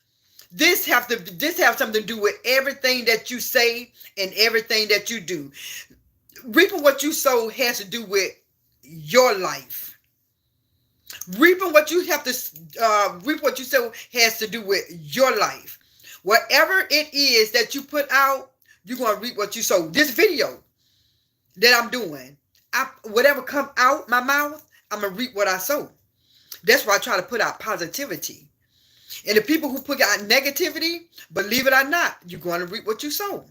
This have something to do with everything that you say and everything that you do. Reaping what you sow has to do with your life. Reaping what you sow has to do with your life. Whatever it is that you put out, you're going to reap what you sow. This video that I'm doing, whatever come out my mouth, I'm going to reap what I sow. That's why I try to put out positivity. And the people who put out negativity, believe it or not, you're going to reap what you sow.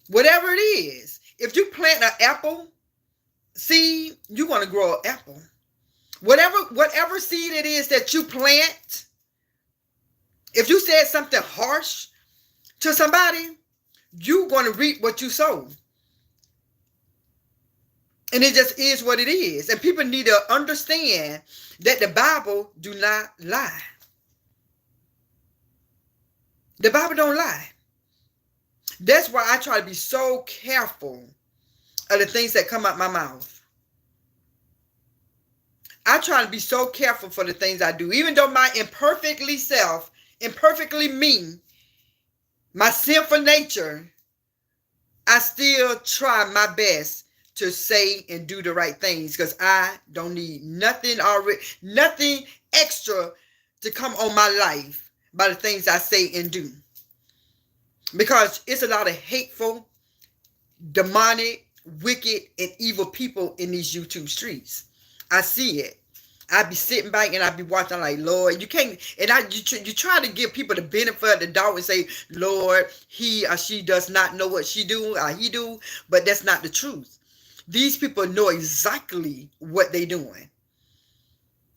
Whatever it is. If you plant an apple seed, you're going to grow an apple. Whatever seed it is that you plant, if you said something harsh to somebody, you're going to reap what you sow. And it just is what it is. And people need to understand that the Bible do not lie. The Bible don't lie. That's why I try to be so careful of the things that come out my mouth. I try to be so careful for the things I do. Even though my imperfectly me, my sinful nature, I still try my best to say and do the right things because I don't need nothing already, nothing extra to come on my life by the things I say and do. Because it's a lot of hateful, demonic, wicked, and evil people in these YouTube streets. I see it. I be sitting back and I be watching like, Lord, you can't, and you try to give people the benefit of the doubt and say, Lord, he or she does not know what she do or he do, but that's not the truth. These people know exactly what they doing.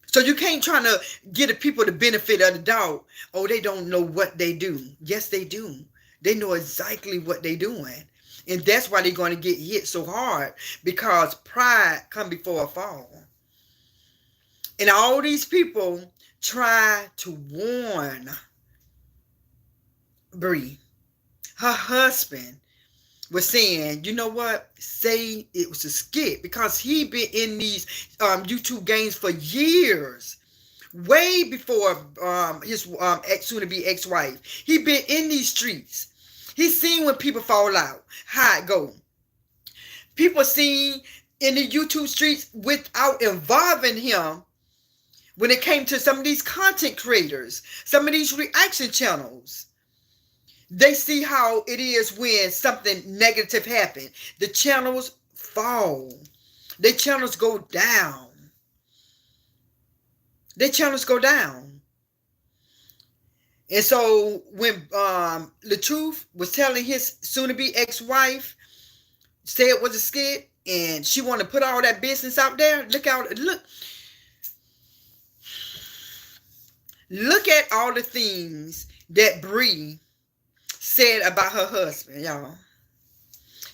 So you can't try to give the people the benefit of the doubt. Oh, they don't know what they do. Yes, they do. They know exactly what they doing. And that's why they're going to get hit so hard, because pride come before a fall. And all these people try to warn Bree. Her husband was saying, you know what? Say it was a skit, because he been in these YouTube games for years. Way before his soon-to-be ex-wife. He been in these streets. He's seen when people fall out, how it go. People seen in the YouTube streets without involving him. When it came to some of these content creators, some of these reaction channels, they see how it is when something negative happens. The channels fall. The channels go down. The channels go down. And so when Latruth was telling his soon-to-be ex-wife, say it was a skit, and she wanted to put all that business out there, look at all the things that Bree said about her husband, y'all.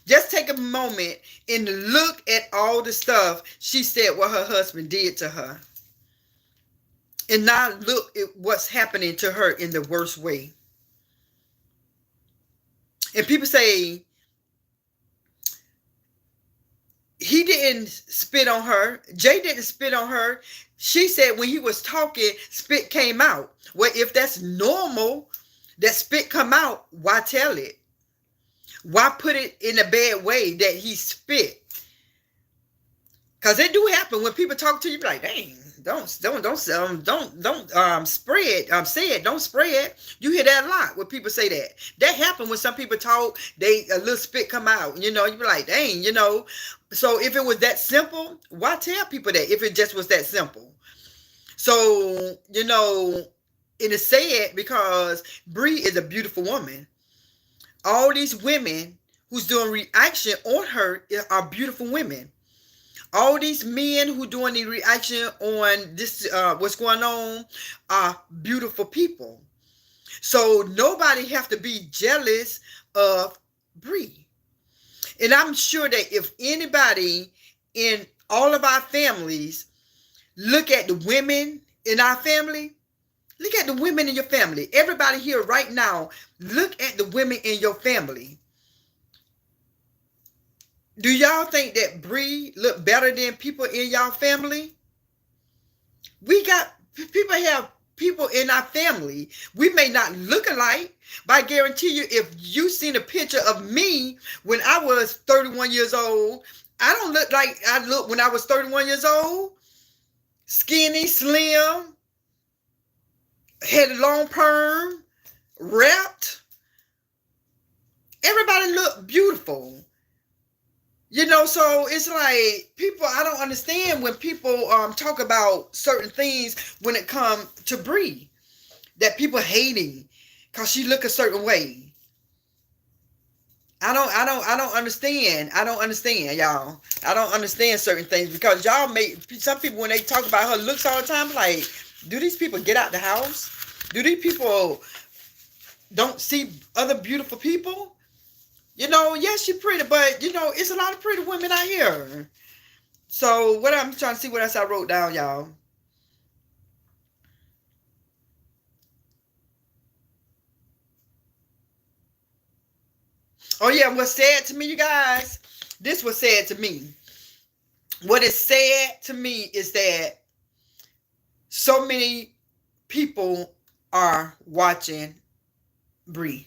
Just take a moment and look at all the stuff she said what her husband did to her. And now look at what's happening to her in the worst way. And people say, he didn't spit on her. Jay didn't spit on her. She said when he was talking, spit came out. Well, if that's normal, that spit come out, why tell it? Why put it in a bad way that he spit? Because it do happen when people talk to you, be like, dang, don't spread, say it, don't spread. You hear that a lot when people say that. That happen when some people talk, a little spit come out, you be like, dang, So if it was that simple, why tell people that if it just was that simple? So, and it's sad because Bree is a beautiful woman. All these women who's doing reaction on her are beautiful women. All these men who doing the reaction on this, what's going on, are beautiful people. So nobody have to be jealous of Bree. And I'm sure that if anybody in all of our families look at the women in our family, look at the women in your family. Everybody here right now, look at the women in your family. Do y'all think that Bree look better than people in y'all family? People have people in our family. We may not look alike, but I guarantee you, if you seen a picture of me when I was 31 years old, I don't look like I looked when I was 31 years old. Skinny, slim, had a long perm, wrapped. Everybody looked beautiful. So it's like people, I don't understand when people talk about certain things when it comes to Bree, that people hating because she look a certain way. I don't understand. I don't understand, y'all. I don't understand certain things because y'all some people, when they talk about her looks all the time, like, do these people get out the house? Do these people don't see other beautiful people? Yes, she's pretty, but it's a lot of pretty women out here. So what I'm trying to see what else I wrote down, y'all. Oh yeah, what's sad to me, you guys? This was sad to me. What is sad to me is that so many people are watching Bree.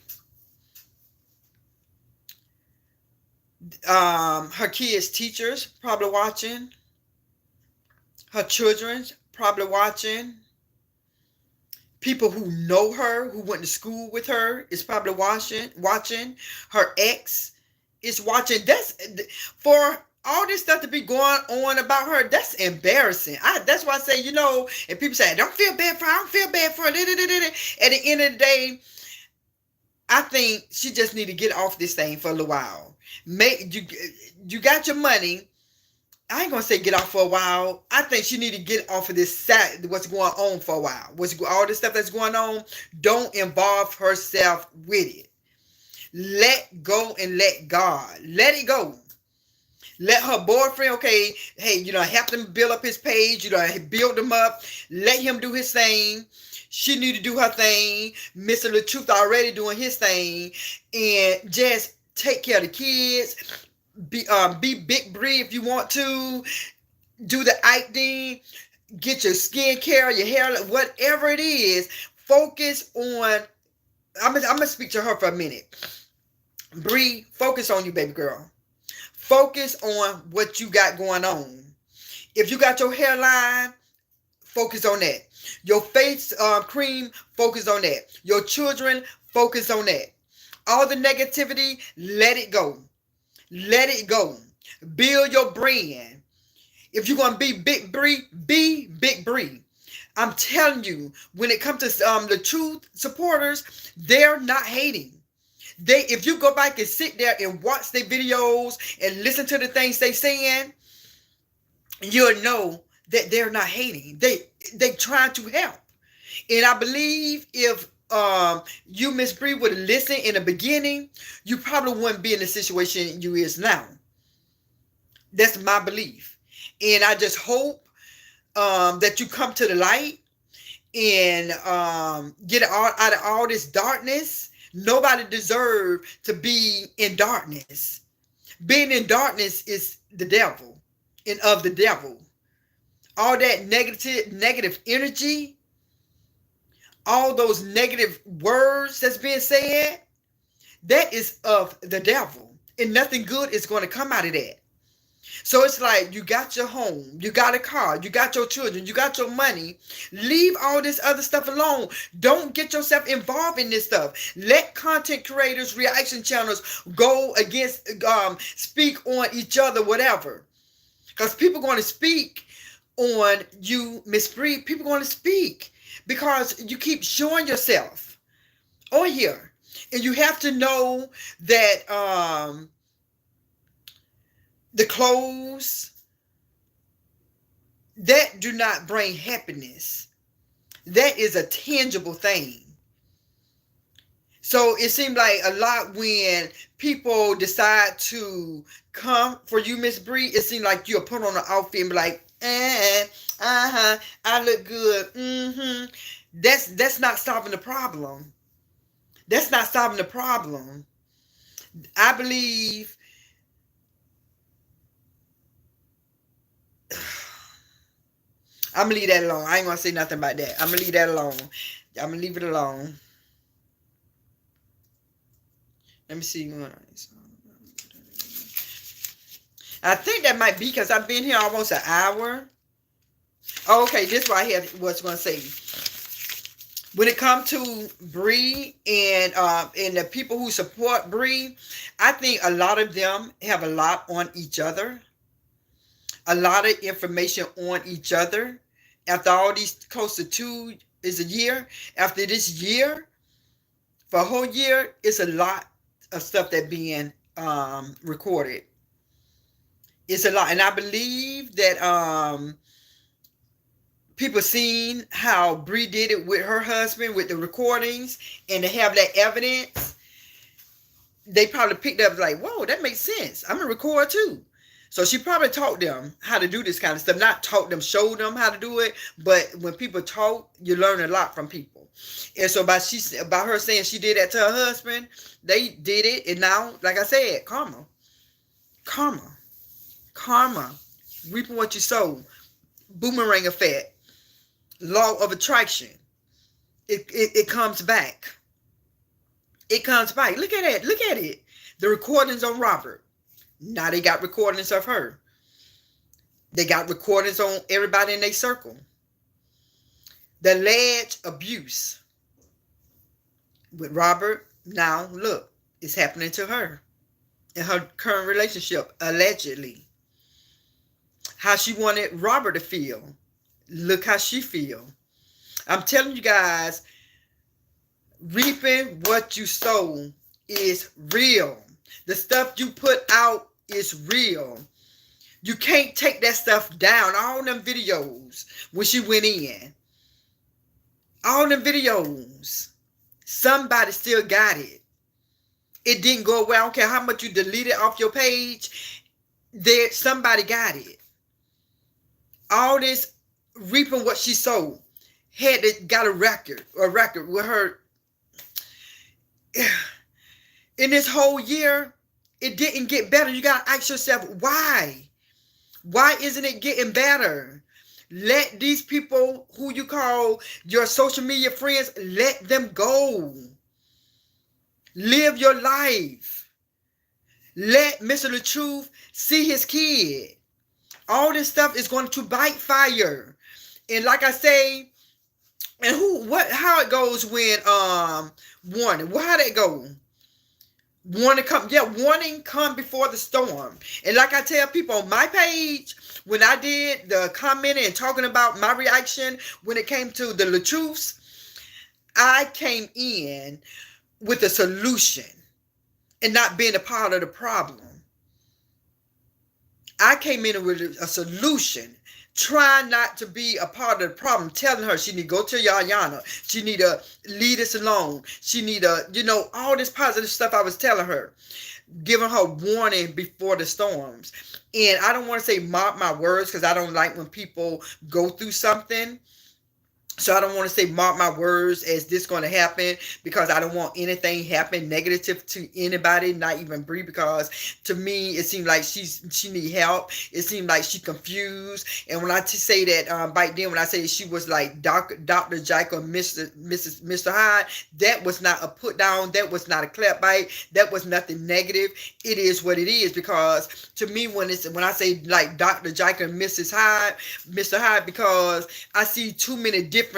Her kids' teachers probably watching. Her children's probably watching. People who know her, who went to school with her, is probably watching. Her ex is watching. That's for all this stuff to be going on about her. That's embarrassing. That's why I say, and people say, don't feel bad for her. I don't feel bad for her. At the end of the day, I think she just need to get off this thing for a little while. You got your money. I ain't gonna say get off for a while. I think she need to get off of this what's going on for a while. All this stuff that's going on, don't involve herself with it. Let go and let God. Let it go. Let her boyfriend, okay, hey, help him build up his page, build him up. Let him do his thing. She need to do her thing. Mr. Latruth already doing his thing. And just take care of the kids. Be Big Br if you want to. Do the acting. Get your skincare, your hair, whatever it is. Focus on. I'm gonna speak to her for a minute. Br, focus on you, baby girl. Focus on what you got going on. If you got your hairline, focus on that. Your face cream, focus on that. Your children, focus on that. All the negativity, let it go. Let it go. Build your brand. If you're going to be Big Br, be Big Br. I'm telling you, when it comes to the truth supporters, they're not hating. If you go back and sit there and watch their videos and listen to the things they saying, you'll know that they're not hating. They trying to help. And I believe if you, Miss Br, would have listened in the beginning, you probably wouldn't be in the situation you is now. That's my belief. And I just hope that you come to the light and get out of all this darkness. Nobody deserves to be in darkness. Being in darkness is the devil and of the devil. All that negative energy, all those negative words that's being said, that is of the devil. And nothing good is going to come out of that. So it's like you got your home, you got a car, you got your children, you got your money. Leave all this other stuff alone. Don't get yourself involved in this stuff. Let content creators, reaction channels go against, speak on each other, whatever. Because people are going to speak on you, Miss Br. People are going to speak because you keep showing yourself on here. And you have to know that the clothes that do not bring happiness, that is a tangible thing. So it seems like a lot when people decide to come for you, Miss Br, it seems like you'll put on an outfit and be like, I look good. That's not solving the problem. That's not solving the problem. I believe I'm going to leave that alone. I ain't going to say nothing about that. I'm going to leave that alone. I'm going to leave it alone. Let me see. I think that might be because I've been here almost an hour. Oh, okay, this is what I was going to say. When it comes to Br and the people who support Br, I think a lot of them have a lot on each other. A lot of information on each other. After all these close to 2 is a year. After this year, for a whole year, it's a lot of stuff that being recorded. It's a lot. And I believe that people seen how Br did it with her husband with the recordings and to have that evidence. They probably picked up like, whoa, that makes sense. I'm going to record too. So she probably taught them how to do this kind of stuff. Not taught them, showed them how to do it. But when people talk, you learn a lot from people. And so by her saying she did that to her husband, they did it. And now, like I said, karma. Reaping what you sow. Boomerang effect. Law of attraction. It comes back. It comes back. Look at it. The recordings on Robert. Now they got recordings of her. They got recordings on everybody in their circle. The alleged abuse with Robert, now look, it's happening to her in her current relationship, allegedly. How she wanted Robert to feel. Look how she feel. I'm telling you guys, reaping what you sow is real. The stuff you put out is real. You can't take that stuff down. All them videos when she went in. All them videos. Somebody still got it. It didn't go away. I don't care how much you delete it off your page. There, somebody got it. All this reaping what she sowed. Got a record with her. In this whole year, it didn't get better. You got to ask yourself, why? Why isn't it getting better? Let these people who you call your social media friends, let them go. Live your life. Let Mr. Latruth see his kid. All this stuff is going to bite fire. And like I say, and how it goes when warning. Well, how that go? Warning come before the storm. And like I tell people on my page, when I did the commenting and talking about my reaction when it came to the Latruths, I came in with a solution and not being a part of the problem. I came in with a solution. Try not to be a part of the problem. Telling her she need to go to Yana. She need to leave us alone. She need to, all this positive stuff I was telling her. Giving her warning before the storms. And I don't want to say mark my words because I don't like when people go through something. So I don't want to say mark my words as this going to happen because I don't want anything happen negative to anybody, not even Bree, because to me it seemed like she need help. It seemed like she confused. And when I say that back then, when I say she was like Dr. Jekyll, Mr. Hyde, that was not a put down. That was not a clap bite. That was nothing negative. It is what it is, because to me when I say like Dr. Jekyll and Mr. Hyde, because I see too many different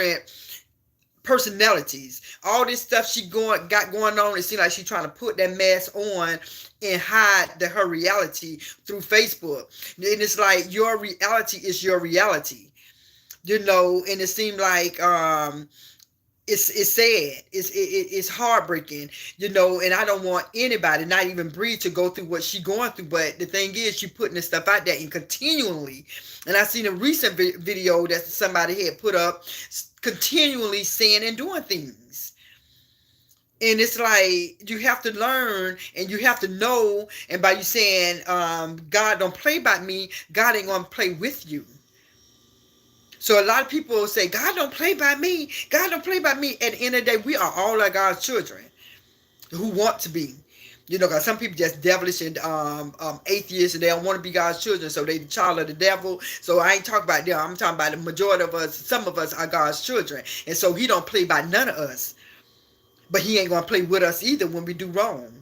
personalities. All this stuff she got going on, it seems like she's trying to put that mask on and hide her reality through Facebook. And it's like your reality is your reality. And it seemed like it's sad. It's heartbreaking, and I don't want anybody, not even Bree, to go through what she's going through. But the thing is, she putting this stuff out there and continually. And I seen a recent video that somebody had put up, continually saying and doing things. And it's like, you have to learn and you have to know. And by you saying, God don't play by me, God ain't gonna play with you. So a lot of people say, God don't play by me. God don't play by me. At the end of the day, we are all like God's children who want to be. Because some people just devilish and atheists, and they don't want to be God's children, so they the child of the devil. So I ain't talking about them. I'm talking about the majority of us. Some of us are God's children. And so he don't play by none of us. But he ain't going to play with us either when we do wrong.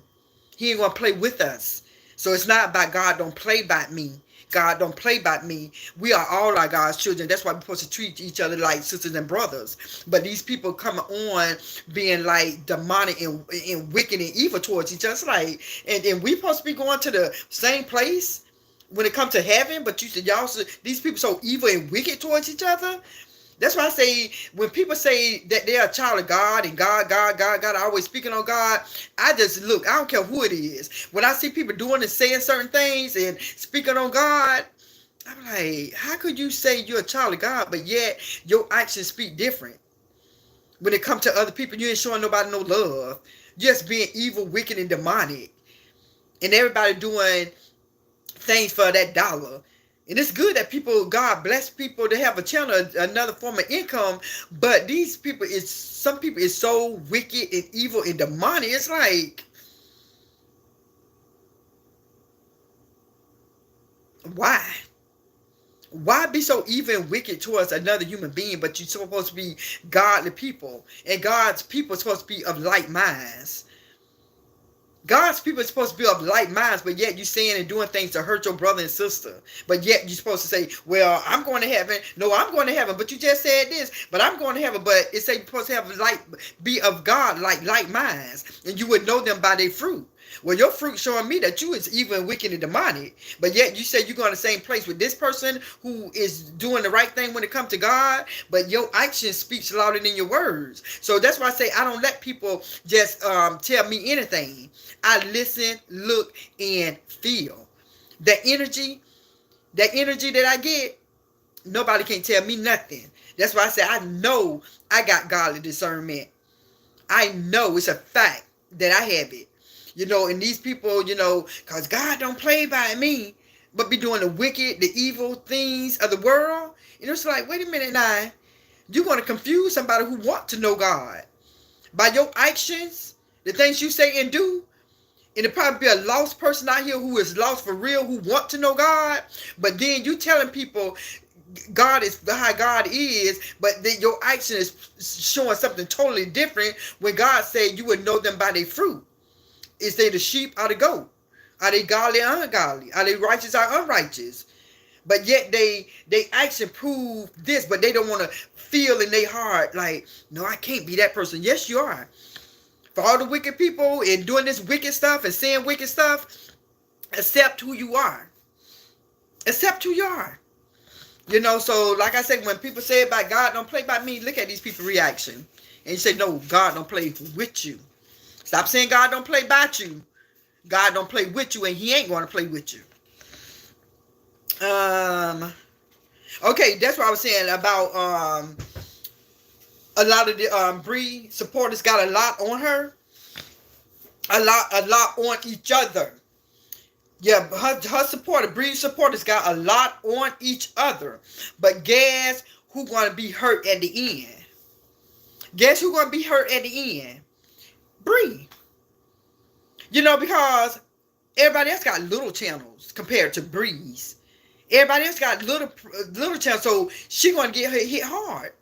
He ain't going to play with us. So it's not about God don't play by me. God don't play by me. We are all like God's children. That's why we're supposed to treat each other like sisters and brothers. But these people coming on being like demonic and wicked and evil towards each other. It's like, and we supposed to be going to the same place when it comes to heaven. But you said these people so evil and wicked towards each other. That's why I say, when people say that they're a child of God and God, always speaking on God, I just look, I don't care who it is. When I see people doing and saying certain things and speaking on God, I'm like, how could you say you're a child of God, but yet your actions speak different? When it comes to other people, you ain't showing nobody no love. Just being evil, wicked, and demonic. And everybody doing things for that dollar. And it's good that God bless people to have a channel, another form of income. But these people some people is so wicked and evil and demonic. It's like, why? Why be so evil and wicked towards another human being, but you're supposed to be godly people? And God's people are supposed to be of like minds. God's people are supposed to be of like minds, but yet you saying and doing things to hurt your brother and sister. But yet you're supposed to say, well, I'm going to heaven. No, I'm going to heaven. But you just said this, but I'm going to heaven. But it say you're supposed to have be of God like minds, and you would know them by their fruit. Well, your fruit showing me that you is even wicked and demonic. But yet you say you're going to the same place with this person who is doing the right thing when it comes to God, but your action speaks louder than your words. So that's why I say I don't let people just tell me anything. I listen, look, and feel. That energy that I get, nobody can tell me nothing. That's why I say I know I got godly discernment. I know it's a fact that I have it. And these people, because God don't play by me, but be doing the wicked, the evil things of the world. It's like, wait a minute now. You're going to confuse somebody who want to know God. By your actions, the things you say and do, and it probably be a lost person out here who is lost for real, who want to know God, but then you telling people God is how God is, but then your action is showing something totally different when God said you would know them by their fruit. Is they the sheep or the goat? Are they godly or ungodly? Are they righteous or unrighteous? But yet they action prove this, but they don't want to feel in their heart like, no, I can't be that person. Yes, you are. For all the wicked people and doing this wicked stuff and saying wicked stuff, accept who you are. Accept who you are. So like I said, when people say about God don't play by me, look at these people's reaction. And you say, no, God don't play with you. Stop saying God don't play by you. God don't play with you, and he ain't going to play with you. Okay, that's what I was saying about a lot of the Bree supporters got a lot on her. A lot on each other. Yeah, her supporter, Bree supporters got a lot on each other. But guess who going to be hurt at the end? Guess who going to be hurt at the end? Bree. Because everybody else got little channels compared to Bree's. Everybody else got little channels, so she going to get hit hard.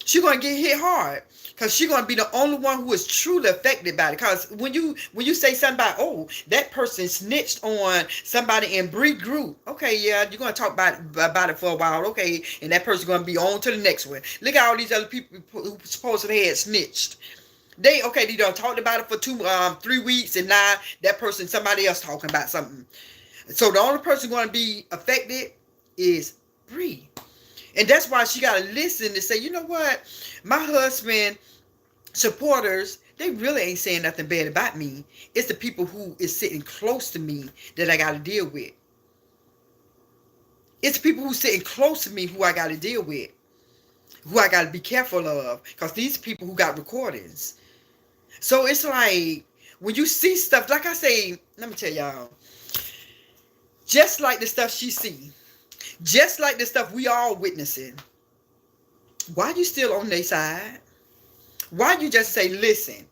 She going to get hit hard because she going to be the only one who is truly affected by it. Because when you say something about, oh, that person snitched on somebody in Bree group, okay, yeah, you're going to talk about it for a while, okay, and that person going to be on to the next one. Look at all these other people who supposedly had snitched. They done talked about it for 3 weeks, and now that person, somebody else talking about something. So the only person going to be affected is Bree. And that's why she got to listen and say, you know what? My husband supporters, they really ain't saying nothing bad about me. It's the people who is sitting close to me that I got to deal with. It's the people who sitting close to me who I got to deal with. Who I got to be careful of. Because these people who got recordings. So it's like, when you see stuff, like I say, let me tell y'all. Just like the stuff she see. Just like the stuff we all witnessing. Why you still on their side? Why you just say, listen,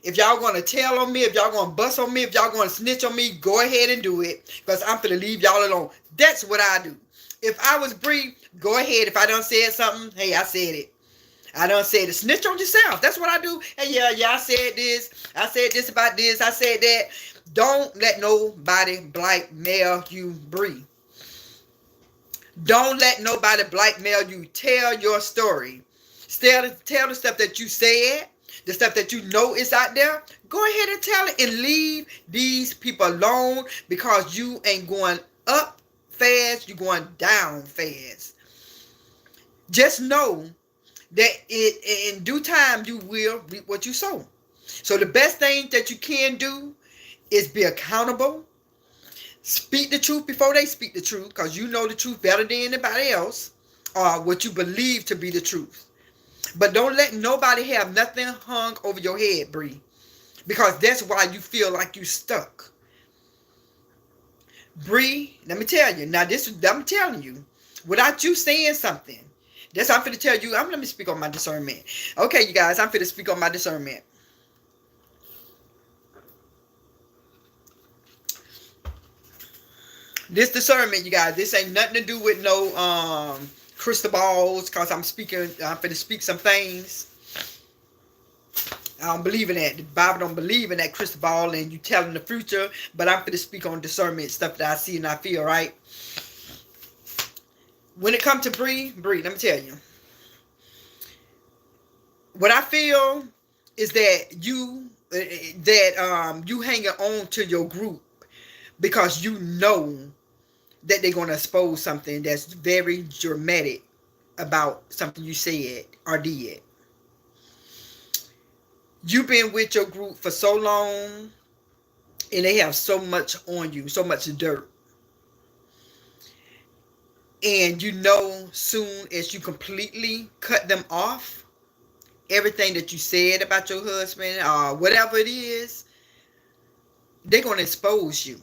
if y'all going to tell on me, if y'all going to bust on me, if y'all going to snitch on me, go ahead and do it. Because I'm finna leave y'all alone. That's what I do. If I was Bree, go ahead. If I done said something, hey, I said it. I done said it. Snitch on yourself. That's what I do. Hey, yeah, I said this. I said this about this. I said that. Don't let nobody blackmail you, Bree. Don't let nobody blackmail you. Tell your story. Tell the stuff that you said, the stuff that you know is out there. Go ahead and tell it and leave these people alone because you ain't going up fast. You're going down fast. Just know that in due time you will reap what you sow. So the best thing that you can do is be accountable. Speak the truth before they speak the truth, because you know the truth better than anybody else, or what you believe to be the truth. But don't let nobody have nothing hung over your head, Bree, because that's why you feel like you stuck. Bree, let me tell you. Now I'm telling you, without you saying something, that's I'm finna tell you. Let me speak on my discernment. Okay, you guys, I'm finna speak on my discernment. This discernment, you guys, this ain't nothing to do with no crystal balls, because I'm finna speak some things. I don't believe in that. The Bible don't believe in that crystal ball and you telling the future, but I'm going to speak on discernment, stuff that I see and I feel, right? When it comes to Bree, let me tell you. What I feel is that you hanging on to your group because you know that they're going to expose something that's very dramatic about something you said or did. You've been with your group for so long and they have so much on you, so much dirt. And you know, soon as you completely cut them off, everything that you said about your husband or whatever it is, they're going to expose you.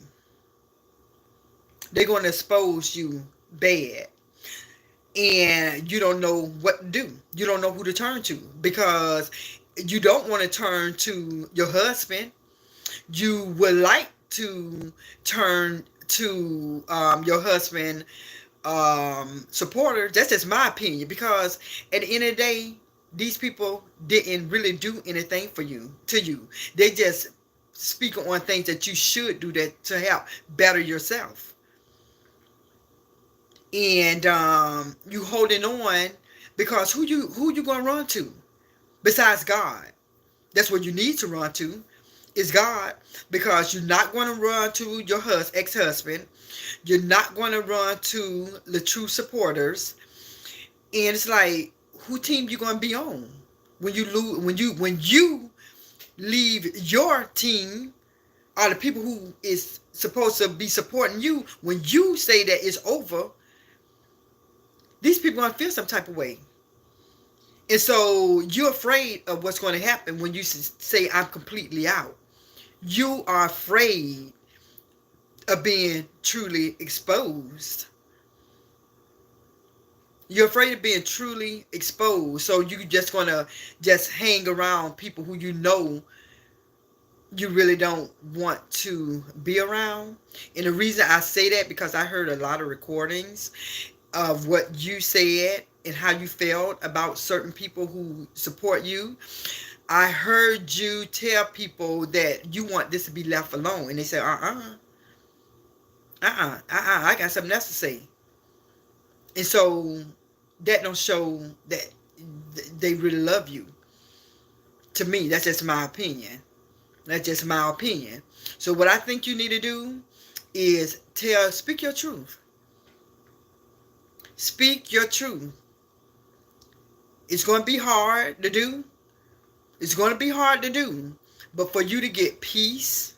They're going to expose you bad. And you don't know what to do. You don't know who to turn to because you don't want to turn to your husband. You would like to turn to your husband supporter. That's just my opinion because at the end of the day, these people didn't really do anything for you, to you. They just speak on things that you should do that to help better yourself. And you holding on because who you gonna run to besides God? That's what you need to run to is God, because you're not going to run to your ex-husband. You're not going to run to the true supporters. And it's like, who team you going to be on when you lose, when you leave your team, or the people who is supposed to be supporting you, when you say that it's over, these people are going to feel some type of way. And so you're afraid of what's going to happen when you say, I'm completely out. You are afraid of being truly exposed. You're afraid of being truly exposed. So you just going to just hang around people who you know you really don't want to be around. And the reason I say that, because I heard a lot of recordings of what you said and how you felt about certain people who support you. I heard you tell people that you want this to be left alone. And they say, I got something else to say. And so that don't show that they really love you. To me, that's just my opinion. That's just my opinion. So what I think you need to do is speak your truth. Speak your truth. It's going to be hard to do. It's going to be hard to do. But for you to get peace,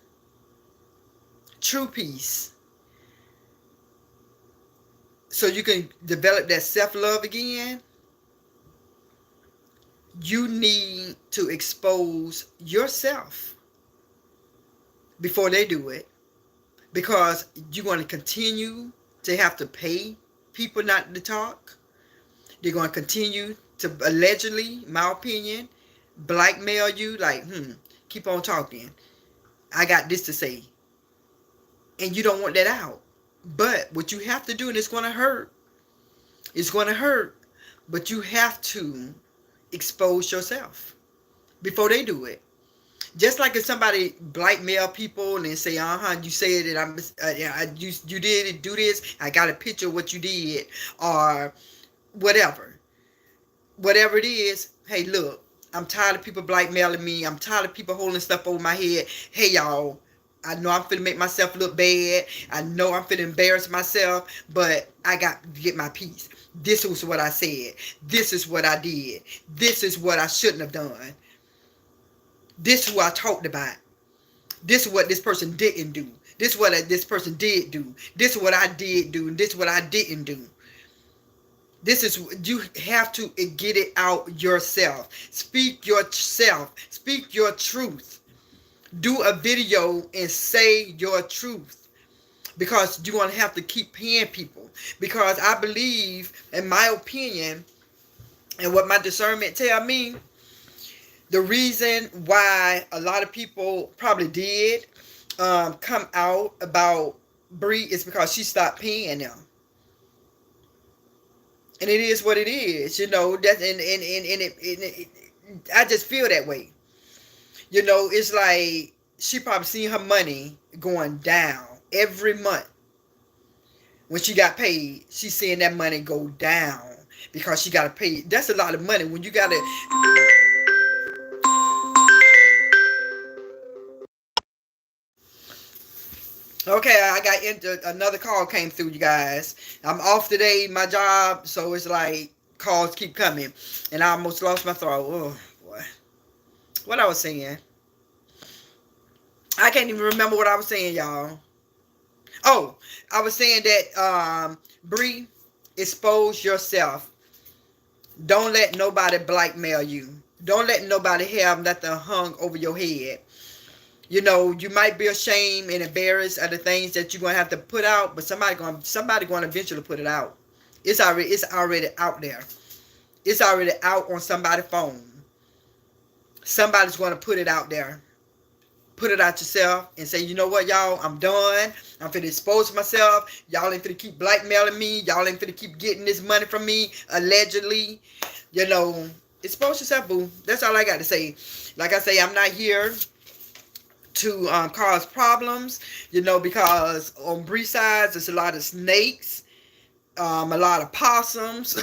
true peace, so you can develop that self-love again, you need to expose yourself before they do it. Because you're going to continue to have to pay people not to talk. They're going to continue to allegedly, my opinion, blackmail you like, keep on talking. I got this to say. And you don't want that out. But what you have to do, and it's going to hurt. It's going to hurt. But you have to expose yourself before they do it. Just like if somebody blackmail people and say, you said that you did it, do this. I got a picture of what you did, or whatever. Whatever it is, hey, look, I'm tired of people blackmailing me. I'm tired of people holding stuff over my head. Hey, y'all, I know I'm finna make myself look bad. I know I'm finna embarrass myself, but I got to get my peace. This was what I said. This is what I did. This is what I shouldn't have done. This is what I talked about. This is what this person didn't do. This is what this person did do. This is what I did do. And this is what I didn't do. This is, you have to get it out yourself. Speak yourself. Speak your truth. Do a video and say your truth. Because you're going to have to keep paying people. Because I believe, in my opinion, and what my discernment tell me, the reason why a lot of people probably did come out about Bree is because she stopped paying them. And it is what it is, you know. That and I just feel that way. You know, it's like she probably seen her money going down every month. When she got paid, she's seeing that money go down because she got to pay. That's a lot of money when you got to. Okay, I got into another call came through, you guys. I'm off today, my job, so it's like calls keep coming, and I almost lost my throat. Oh boy, what I was saying, I can't even remember what I was saying, y'all. Oh, I was saying that Bree, expose yourself. Don't let nobody blackmail you. Don't let nobody have nothing hung over your head. You know, you might be ashamed and embarrassed of the things that you're gonna have to put out, but somebody gonna eventually put it out. It's already out there. It's already out on somebody's phone. Somebody's gonna put it out there. Put it out yourself and say, you know what, y'all, I'm done. I'm finna expose myself. Y'all ain't finna keep blackmailing me. Y'all ain't finna keep getting this money from me, allegedly. You know, expose yourself, boo. That's all I got to say. Like I say, I'm not here to cause problems, you know, because on Bree's sides, there's a lot of snakes, a lot of possums,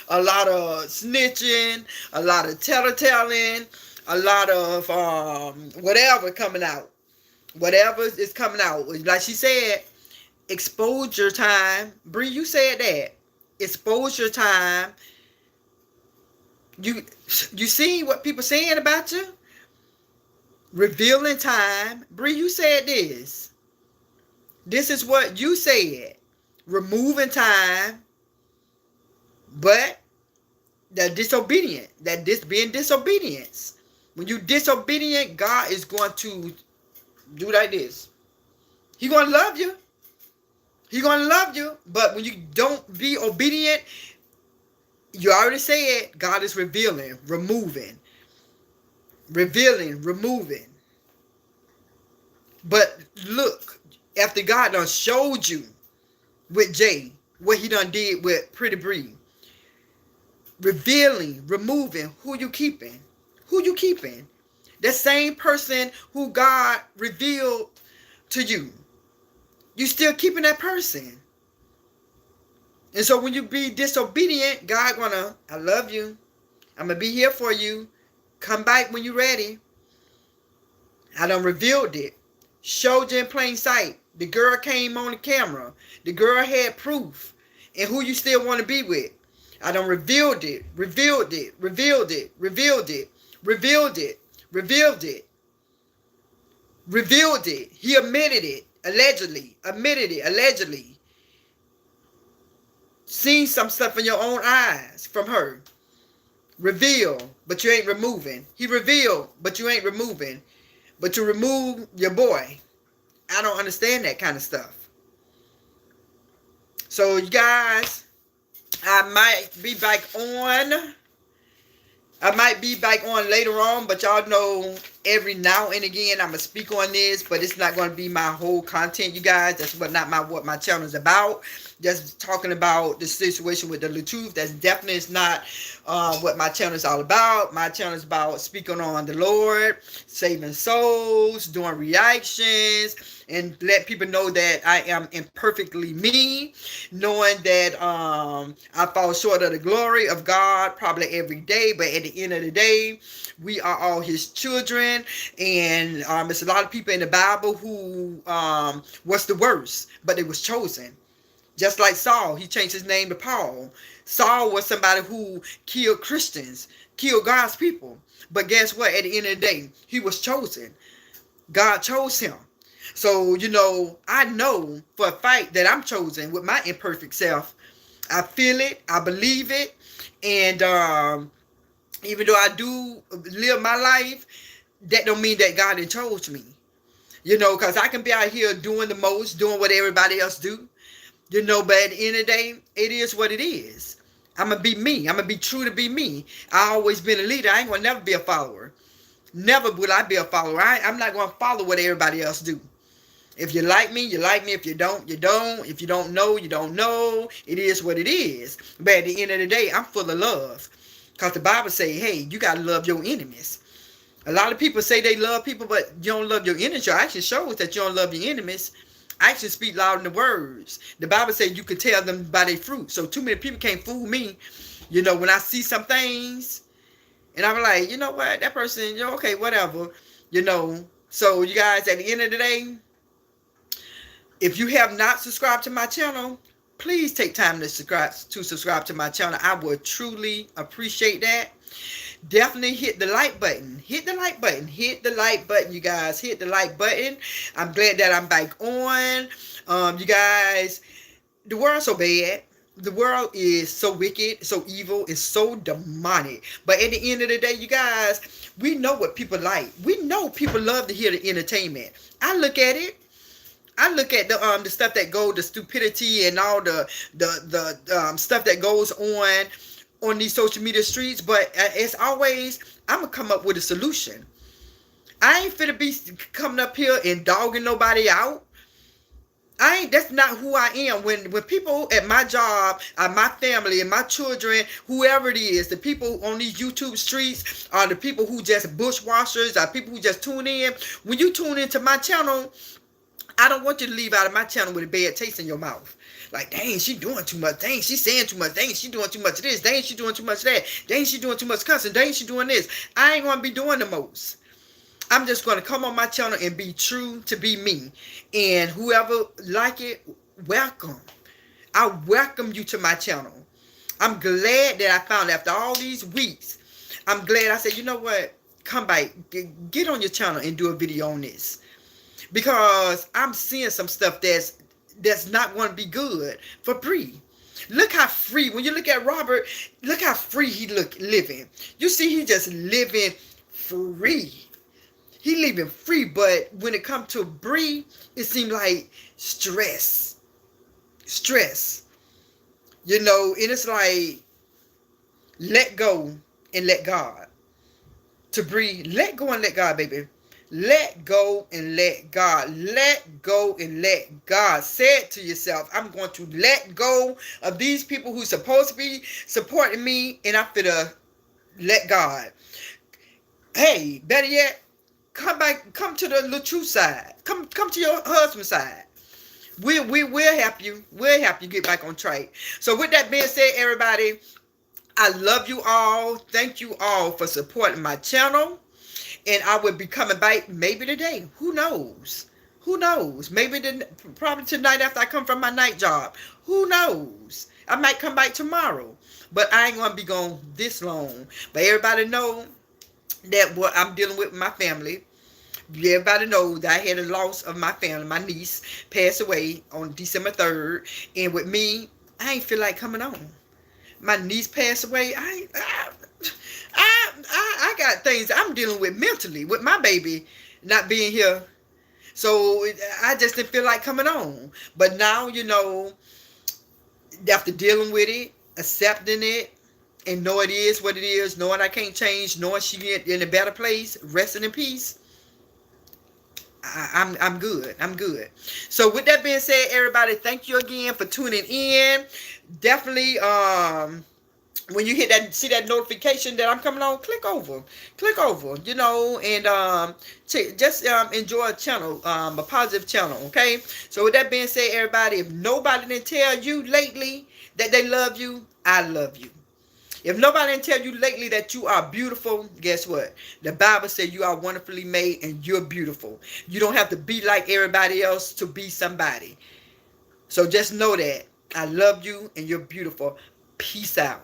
a lot of snitching, a lot of telling, a lot of whatever coming out. Whatever is coming out. Like she said, exposure time. Bree, you said that. Exposure time. You see what people saying about you? Revealing time. Bree, you said this. This is what you said. Removing time. But that disobedient. Being disobedience. When you disobedient, God is going to do like this. He going to love you. He going to love you. But when you don't be obedient, you already said God is revealing, removing. Revealing, removing. But look, after God done showed you with Jay, what he done did with Pretty Bree. Revealing, removing, who you keeping? Who you keeping? The same person who God revealed to you. You still keeping that person. And so when you be disobedient, God gonna, I love you. I'm gonna be here for you. Come back when you're ready. I done revealed it. Showed you in plain sight. The girl came on the camera. The girl had proof. And who you still want to be with. I done revealed it. Revealed it. Revealed it. Revealed it. Revealed it. Revealed it. Revealed it. He admitted it. Allegedly. Admitted it. Allegedly. Seen some stuff in your own eyes from her. Reveal, but you ain't removing. He revealed, but you ain't removing. But to remove your boy, I don't understand that kind of stuff. So you guys, I might be back on. I might be back on later on, but y'all know every now and again I'm gonna speak on this, but it's not gonna be my whole content, you guys. That's what my channel is about. Just talking about the situation with the Latruth. That's definitely is not what my channel is all about. My channel is about speaking on the Lord, saving souls, doing reactions, and let people know that I am imperfectly me, knowing that I fall short of the glory of God probably every day, but at the end of the day, we are all his children. And there's a lot of people in the Bible who was the worst, but they was chosen. Just like Saul, he changed his name to Paul. Saul was somebody who killed Christians, killed God's people. But guess what? At the end of the day, he was chosen. God chose him. So, you know, I know for a fact that I'm chosen with my imperfect self. I feel it. I believe it. And even though I do live my life, that don't mean that God didn't chose me. You know, because I can be out here doing the most, doing what everybody else do. You know, but at the end of the day, it is what it is. I'm going to be me. I'm going to be true to be me. I always been a leader. I ain't going to never be a follower. Never will I be a follower. I'm not going to follow what everybody else do. If you like me, you like me. If you don't, you don't. If you don't know, you don't know. It is what it is. But at the end of the day, I'm full of love. Because the Bible say, hey, you got to love your enemies. A lot of people say they love people, but you don't love your enemies. Your action shows that you don't love your enemies. Actions speak louder than the words. The Bible says you can tell them by their fruit. So too many people can't fool me. You know, when I see some things, and I'm like, you know what, that person, you know, okay, whatever. You know, so you guys, at the end of the day, if you have not subscribed to my channel, please take time to subscribe to my channel. I would truly appreciate that. Definitely hit the like button. Hit the like button. Hit the like button, you guys. Hit the like button. I'm glad that I'm back on. You guys, the world's so bad. The world is so wicked, so evil, it's so demonic. But at the end of the day, you guys, we know what people like. We know people love to hear the entertainment. I look at it. I look at the stuff that goes, the stupidity and all the stuff that goes on these social media streets. But as always, I'm gonna come up with a solution. I ain't finna be coming up here and dogging nobody out. That's not who I am. When people at my job, my family, and my children, whoever it is, the people on these YouTube streets, are the people who just bushwashers, are people who just tune in. When you tune into my channel, I don't want you to leave out of my channel with a bad taste in your mouth. Like, dang, she doing too much. Dang, she saying too much. Dang, she doing too much of this. Dang, she doing too much of that. Dang, she doing too much cussing. Dang, she doing this. I ain't going to be doing the most. I'm just going to come on my channel and be true to be me. And whoever like it, welcome. I welcome you to my channel. I'm glad that I found after all these weeks, I'm glad I said, you know what? Come back. Get on your channel and do a video on this. Because I'm seeing some stuff that's not going to be good for Br. Look how free, when you look at Robert, look how free he living. You see, he just living free. He living free, but when it comes to Br, it seems like stress. You know, and it's like, let go and let God. To Br, let go and let God, baby. Let go and let God. Let go and let God. Say it to yourself. I'm going to let go of these people who supposed to be supporting me, and I'm finna let God. Hey, better yet, come back. Come to the Latruth side. Come to your husband's side. We'll help you. We'll help you get back on track. So with that being said, everybody, I love you all. Thank you all for supporting my channel. And I will be coming back maybe today. Who knows? Who knows? Maybe probably tonight after I come from my night job. Who knows? I might come back tomorrow. But I ain't going to be gone this long. But everybody know that what I'm dealing with my family. Everybody know that I had a loss of my family. My niece passed away on December 3rd. And with me, I ain't feel like coming on. My niece passed away. I got things I'm dealing with mentally with my baby not being here. So I just didn't feel like coming on. But now, you know, after dealing with it, accepting it, and know it is what it is, knowing I can't change, knowing she get in a better place, resting in peace, I'm good. I'm good. So with that being said, everybody, thank you again for tuning in. Definitely, when you hit that, see that notification that I'm coming on, click over, you know, and just enjoy a channel, a positive channel, okay? So with that being said, everybody, if nobody didn't tell you lately that they love you, I love you. If nobody didn't tell you lately that you are beautiful, guess what? The Bible says you are wonderfully made and you're beautiful. You don't have to be like everybody else to be somebody. So just know that I love you and you're beautiful. Peace out.